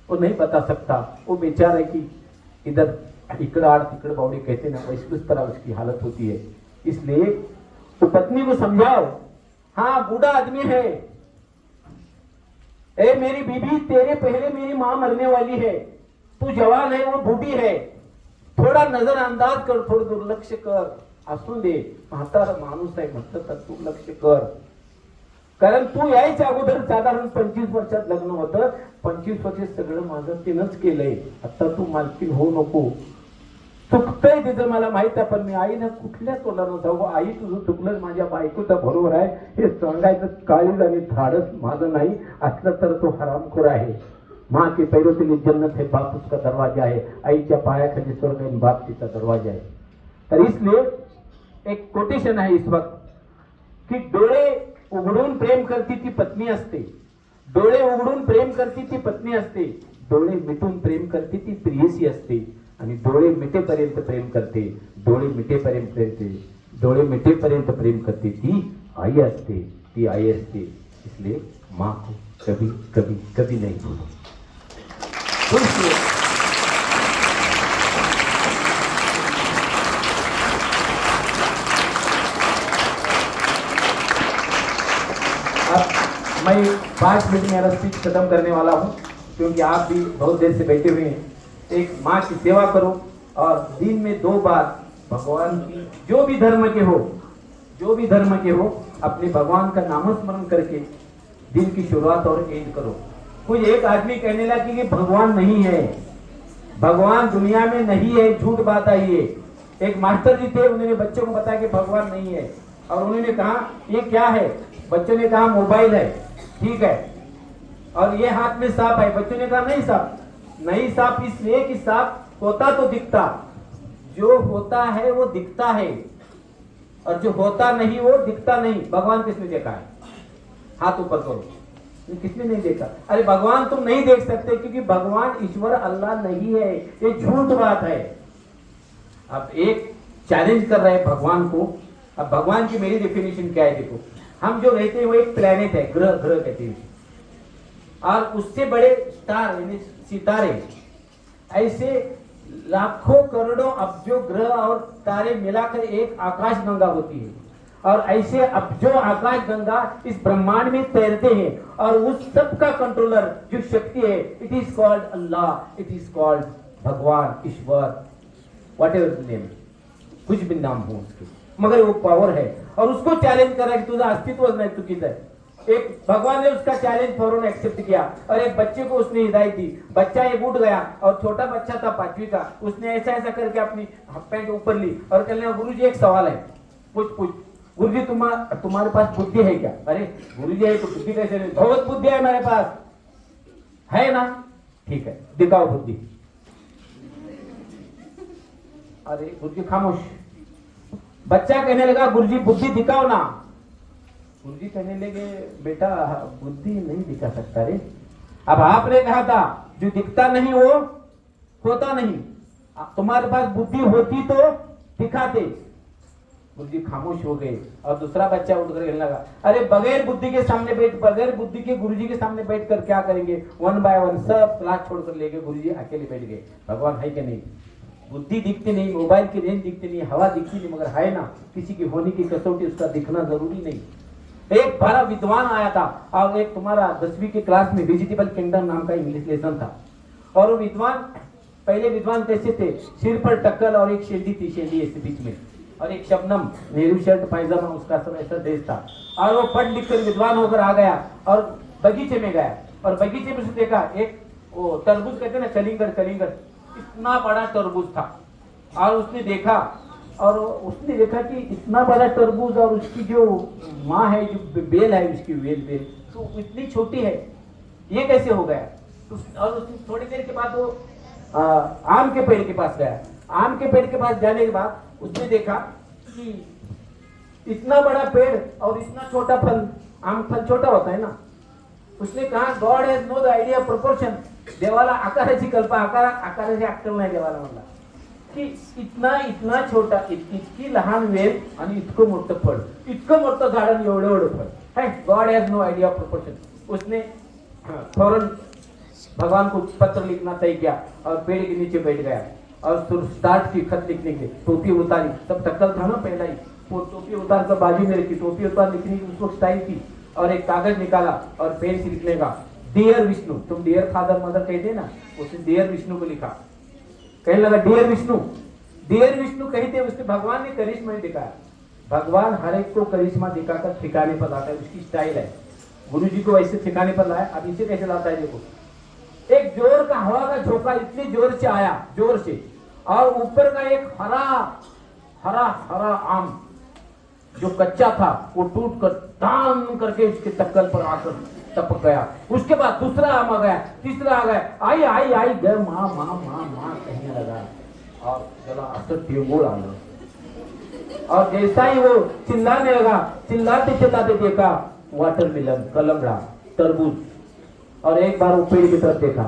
वो नहीं बता सकता। वो बेचारा की इधर इकड़ तिकड़ बावड़ी कहते ना, वैसे उस तरह उसकी हालत होती है। इसलिए तो पत्नी को समझाओ, हाँ बूढ़ा आदमी है, ए मेरी बीबी तेरे पहले मेरी माँ मरने वाली है, तू जवान है वो बूढ़ी है, थोड़ा नजरअंदाज कर, थोडं दुर्लक्ष कर, असू दे, म्हातारा माणूस आहे म्हटलं तर दुर्लक्ष कर, कारण तू यायच्या अगोदर साधारण 25 वर्षात लग्न होतं. 25 वर्षात सगळं माझं तिनंच केलंय. आता तू मालकीन होऊ नको. चुकतंय तिचं मला माहित आहे, पण मी आईनं कुठल्या तोलानं जाऊ. आई तुझं चुकलं, माझ्या बायकोचं बरोबर आहे हे सांगायचं काळीज आणि धाडस माझं नाही. असलं तर तो हरामखोर आहे. माँ के पैरों के लिए जन्नत है, बाप उसका दरवाजा है. आईच्या पायाखाली स्वर्ग आहे, बाप तिचा दरवाजा आहे. तर इसलिए एक कोटेशन आहे इस वक्त की डोळे उघडून प्रेम करती ती पत्नी असते. डोळे उघडून प्रेम करती ती पत्नी असते. डोळे मिटून प्रेम करती ती प्रियसी असते. आणि डोळे मिटेपर्यंत प्रेम करते. डोळे मिटेपर्यंत प्रेम करते ती आई असते. ती आई असते. इसलिए माँ को कभी कभी कभी नहीं भूलो. मैं 5 मिनट में मेरा स्पीच खत्म करने वाला हूँ, क्योंकि आप भी बहुत देर से बैठे हुए हैं. एक माँ की सेवा करो और दिन में 2 बार भगवान की जो भी धर्म के हो अपने भगवान का नामस्मरण करके दिन की शुरुआत और एंड करो. कुछ एक आदमी कहने लगा कि भगवान नहीं है, भगवान दुनिया में नहीं है, झूठ बात आई है. एक मास्टर जी थे, उन्होंने बच्चों को बताया कि भगवान नहीं है, और उन्होंने कहा ये क्या है. बच्चों ने कहा मोबाइल है. ठीक है. और ये हाथ में सांप है. बच्चों ने कहा नहीं सांप इसलिए कि सांप होता तो दिखता, जो होता है वो दिखता है, और जो होता नहीं वो दिखता नहीं. भगवान किसने देखा है? हाथ ऊपर करो. किसने नहीं देखा? अरे भगवान तुम नहीं देख सकते क्योंकि भगवान ईश्वर अल्लाह नहीं है. ये झूठ बात है. अब एक चैलेंज कर रहे हैं भगवान को. अब भगवान की मेरी डेफिनेशन क्या है? देखो, हम जो रहते हैं वो एक प्लेनेट है, ग्रह कहते हैं, और उससे बड़े स्टार यानी सितारे, ऐसे लाखों करोड़ों अब्जों ग्रह और तारे मिलाकर एक आकाश गंगा होती है. और ऐसे अब्जों आकाश गंगा इस ब्रह्मांड में तैरते हैं, और उस सब का कंट्रोलर जो शक्ति है, it is called Allah, it is called भगवान, ईश्वर, वॉट एवर नेम, कुछ भी नाम हो उसके, मगर वो पावर है. और उसको चैलेंज कर रहा है कि तुझा अस्तित्व नहीं, चुकीचं है. एक भगवान ने उसका चैलेंज फौरन एक्सेप्ट किया, और एक बच्चे को उसने हिदायत दी. बच्चा एक उठ गया, और छोटा बच्चा था 5वीं का. उसने ऐसा करके अपनी पैंट ऊपर ली और कहने लगा, गुरुजी एक सवाल है, पूछ. गुरुजी तुम्हारे पास बुद्धि है क्या? अरे गुरुजी है तो बुद्धि कैसे नहीं? बहुत बुद्धि है मेरे पास. है ना? ठीक है, दिखाओ बुद्धि. अरे गुरुजी खामोश. बच्चा कहने लगा, गुरुजी बुद्धि दिखाओ ना. गुरुजी कहने लगे, बेटा बुद्धि नहीं दिखा सकता रे. अब आपने कहा था जो दिखता नहीं वो होता नहीं. तुम्हारे पास बुद्धि होती तो दिखाते. गुरुजी खामोश हो गए. और दूसरा बच्चा उठकर कहने लगा, अरे बगैर बुद्धि के गुरुजी के सामने बैठ कर क्या करेंगे? 1 बाय 1 सब क्लास छोड़कर ले गए. गुरुजी अकेले बैठ गए. भगवान है कि नहीं? बुद्धि दिखती नहीं, मोबाइल की रेंज दिखती नहीं, हवा दिखती नहीं, मगर है ना किसी की होने की कसौटी, उसका दिखना जरूरी नहीं. एक बड़ा विद्वान आया था, और एक तुम्हारा 10वीं की क्लास में वेजिटेबल किंगडम नाम का इंग्लिश लेसन था. और वो पहले विद्वान कैसे थे? सिर पर टक्कल और एक शेंडी थी, शेंडी ऐसे बीच में, और एक शबनम, नेहरू शर्ट पैजामा, उसका सब ऐसा ड्रेस था. और वो पढ़ लिख कर विद्वान होकर आ गया और बगीचे में गया. और बगीचे में उसने देखा एक वो तरबूज कहते ना, कलिंगड़, इतना बड़ा तरबूज था. और उसने देखा कि इतना बड़ा तरबूज, और उसकी जो माँ है, जो बेल है उसकी बेल तो इतनी छोटी है, ये कैसे हो गया? और उसने थोड़ी देर के बाद वो आम के पेड़ के पास गया. आम के पेड़ के पास जाने के बाद उसने देखा कि इतना बड़ा पेड़ और इतना छोटा फल. आम फल छोटा होता है ना. उसने कहा, God has know the idea proportion. देवाला आकाराची आकाराची अक्कल नाही देवाला. म्हणला की इतना छोटा, इतकी लहान वेल आणि इतकं मोठं फळ, इतकं मोठं झाड आणि एवढं फळ है. God has no idea proportion. उसने फौरन भगवान को पत्र लिखना तय किया और पेड़ के नीचे बैठ गया और स्टार्ट की खत लिखने के. टोपी उतारी, सब टक्कल था ना पहला ही, वो टोपी उतार कर बाजू में रखी. टोपी उतार लिखने की उसको स्टाइल थी. और एक कागज निकाला और पेन से लिखने का, डियर विष्णु. तुम डियर फादर मदर कहते ना, उसने डियर विष्णु को लिखा. कहने लगा, डियर विष्णु कहते. उसने भगवान ने करिश्मा दिखाया. भगवान हर एक को करिश्मा दिखाकर ठिकाने पर लाता है, उसकी स्टाइल है. गुरुजी को ऐसे ठिकाने पर लाया। अब इसे कैसे लाता है देखो, एक जोर का हवा का झोंका इतनी जोर से आया, जोर से, और ऊपर का एक हरा हरा हरा आम जो कच्चा था वो टूट कर टांग करके उसके टक्कर पर आकर टपक गया। उसके बाद दूसरा आम आ गया, तीसरा आ गया, आई आई आई गए माँ माँ माँ माँ कहने लगा और चला असर टेंगोड़ आ गया। और जैसा ही वो चिल्लाने लगा, चिल्लाते चिल्लाते देखा वाटरमेलन, कलमड़ा, तरबूज, और एक बार वो पेड़ की तरफ देखा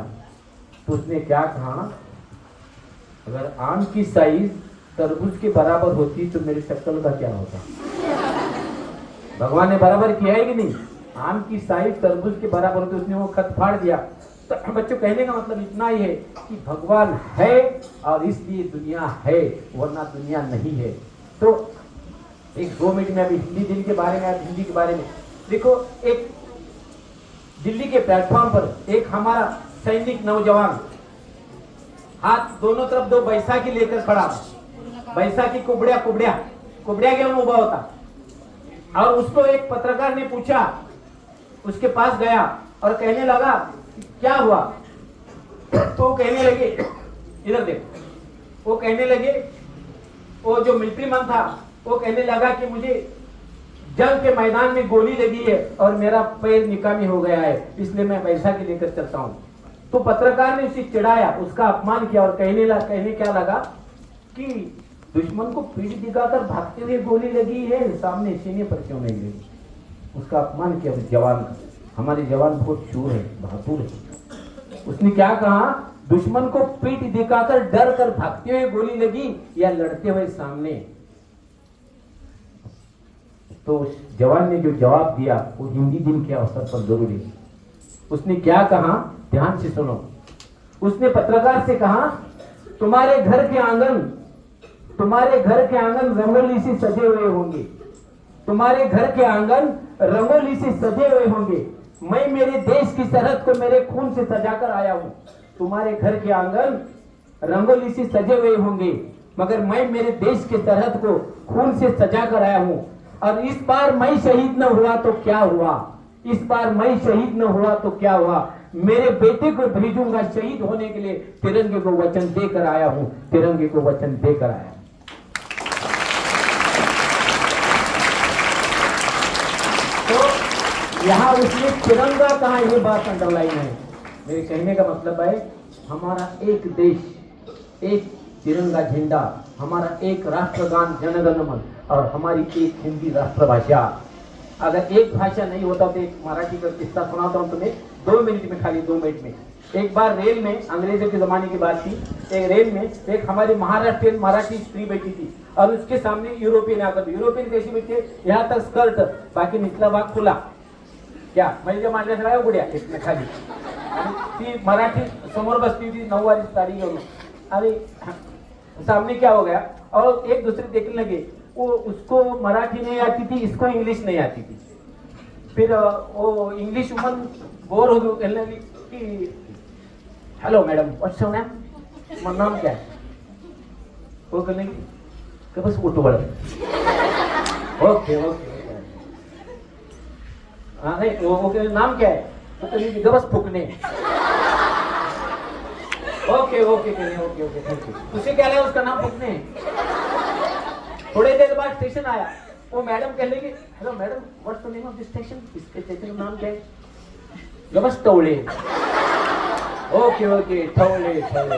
तो उसने क्या कहा, अगर आम की साइज तरबूज के बराबर होती तो मेरी शक्ल का क्या होता। भगवान ने बराबर किया है कि नहीं, आम की साइज तरबूज के बराबर होती, उसने वो खत फाड़ दिया। तो बच्चों कहने का मतलब इतना ही है कि भगवान है और इसलिए दुनिया है, वरना दुनिया नहीं है। तो एक 2 मिनट में अभी हिंदी दिन के बारे में, हिंदी के बारे में देखो। एक दिल्ली के प्लेटफॉर्म पर एक हमारा सैनिक नौजवान हाथ दोनों तरफ 2 बैसाखी लेकर खड़ा, बैसाखी कुबड़िया कुबड़िया कुबड़िया के उभा होता, और उसको एक पत्रकार ने पूछा, उसके पास गया और कहने लगा क्या हुआ, तो कहने लगे, इधर देखो, वो कहने लगे, वो जो मिलिट्री मैन था वो कहने लगा कि मुझे जंग के मैदान में गोली लगी है और मेरा पैर निकामी हो गया है, इसलिए मैं बैसाखी लेकर चलता हूँ। तो पत्रकार ने उसे चिढ़ाया, उसका अपमान किया और कहने क्या लगा कि दुश्मन को पीठ दिखाकर भागते हुए गोली लगी है, सामने सीने पर क्यों नहीं लगी। उसका अपमान किया उस जवान का। हमारे जवान बहुत शूर है, बहादुर है। उसने क्या कहा, दुश्मन को पीठ दिखाकर डर कर भागते हुए गोली लगी या लड़ते हुए सामने। तो उस जवान ने जो जवाब दिया वो हिंदी दिन के अवसर पर जरूरी है। उसने क्या कहा, ध्यान से सुनो। उसने पत्रकार से कहा, तुम्हारे घर के आंगन रंगोली से सजे हुए होंगे, तुम्हारे घर के आंगन रंगोली से सजे हुए होंगे। मैं मेरे देश की सरहद को मेरे खून से सजाकर आया हूं। तुम्हारे घर के आंगन रंगोली से सजे हुए होंगे, मगर मैं मेरे देश के सरहद को खून से सजाकर आया हूं। और इस बार मैं शहीद न हुआ तो क्या हुआ, इस बार मैं शहीद न हुआ तो क्या हुआ। मेरे बेटे को भेजूंगा शहीद होने के लिए, तिरंगे को वचन देकर आया हूं, तिरंगे को वचन देकर आया। तो यहाँ उसने तिरंगा कहा, ये बात अंडरलाइन है। मेरे कहने का मतलब है, हमारा एक देश, एक तिरंगा झंडा, हमारा एक राष्ट्रगान जनगण मन, और हमारी एक हिंदी राष्ट्रभाषा। अगर एक भाषा नहीं होता तो एक मराठी का किस्सा सुनाता हूँ तुम्हें 2 मिनट में, खाली 2 मिनट में। एक बार रेल में, अंग्रेजों के जमाने की बात थी, एक रेल में एक हमारी महाराष्ट्रियन मराठी स्त्री बैठी थी और उसके सामने यूरोपियन आकर, यूरोपियन कैसी बैठे, यहाँ तक स्कर्ट, बाकी निचला भाग खुला, क्या म्हणजे मांडल्या सगळ्या उघड्या इतने खाली, ती मराठी समोर बसती थी 9 वाली साड़ी घेऊन। अरे सामने क्या हो गया, और एक दूसरे देखने लगे, वो उसको मराठी नहीं आती थी, इसको इंग्लिश नहीं आती थी। फिर वो इंग्लिश वुमन बोर हो गई, कहने लगी कि hello madam, what's your name, तुम्हारा नाम क्या है। वो कहने लगी कि बस उठ बढ़, ओके ओके, हाँ नहीं, वो कहने नाम क्या है, वो कहने लगी बस फुकने, ओके ओके कहने, ओके ओके थैंक यू। उसे क्या लगा, उसका नाम फुकने। थोड़ी देर बाद स्टेशन आया, वो मैडम कह लगी, hello madam, what's the name of this station, इसके स्टेशन का नाम क्या है, बस टोले, ओके ओके टोले टोले।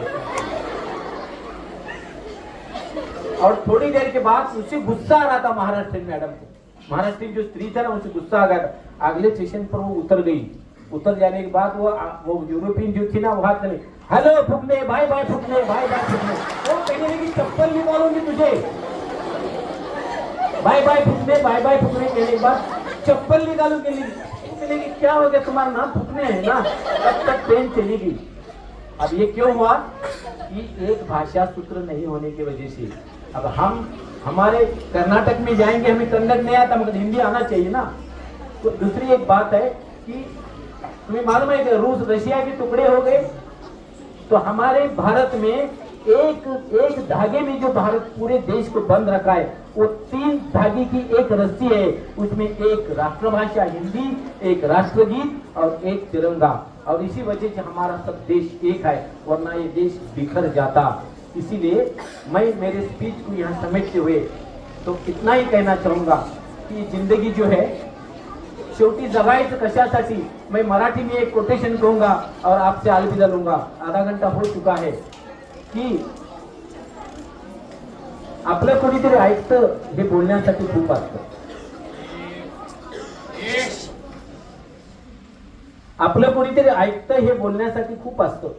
और थोड़ी देर के बाद उसे गुस्सा आ रहा था महाराष्ट्र मैडम को, महाराष्ट्र जो स्त्री था ना, उसे गुस्सा आ गया था। अगले स्टेशन पर वो उतर गई, उतर जाने के बाद वो यूरोपियन जो थी ना, वो हाथ चले, हेलो फुकने, बाय बाय फुकने, बाय बाय फुकने। वो कहने लगी चप्पल निकालूंगी तुझे, बाय बाय फुकने, बाय बाय फुकने कहने के बाद चप्पल निकालू के लिए। क्या हो गया, तुम्हारा नाम फुकने है ना। तब तक ट्रेन चली गई। अब ये क्यों हुआ कि एक भाषा सूत्र नहीं होने की वजह से। अब हम हमारे कर्नाटक में जाएंगे, हमें कन्नड़ नहीं आता मगर हिंदी आना चाहिए ना। तो दूसरी एक बात है कि तुम्हें मालूम है कि रूस रशिया के टुकड़े हो गए, तो हमारे भारत में एक धागे में जो भारत पूरे देश को बंद रखा है, वो 3 धागे की एक रस्सी है। उसमें एक राष्ट्रभाषा हिंदी, एक राष्ट्रगीत और एक तिरंगा। और इसी वजह से हमारा सब देश एक है, वरना ये देश बिखर जाता। इसीलिए मैं मेरे स्पीच को यहाँ समेटते हुए तो इतना ही कहना चाहूंगा की जिंदगी जो है शेवटी जगायचं कशासाठी। मैं मराठी में एक कोटेशन कहूंगा और आपसे अलविदा लूंगा। आधा घंटा हो चुका है की आपलं कोणीतरी ऐकतं हे बोलण्यासाठी खूप असतं। आपलं कोणीतरी ऐकतं हे बोलण्यासाठी खूप असतं।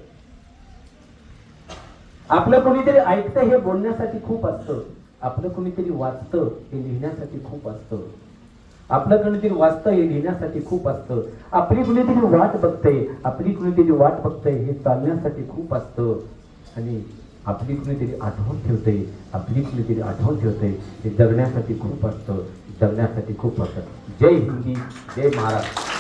आपलं कोणीतरी ऐकतं हे बोलण्यासाठी खूप असतं। आपलं कोणीतरी वाचतं हे लिहिण्यासाठी खूप असतं। आपलं कोणीतरी वाचतं हे लिहिण्यासाठी खूप असतं। आपली कोणीतरी वाट बघतंय, आपली कोणीतरी वाट बघतंय हे चालण्यासाठी खूप असतं। आणि आपली कोणीतरी आठवण ठेवते, आपली कोणीतरी आठवण ठेवते हे जगण्यासाठी खूप असतं, जगण्यासाठी खूप असतं। जय हिंदी, जय महाराष्ट्र।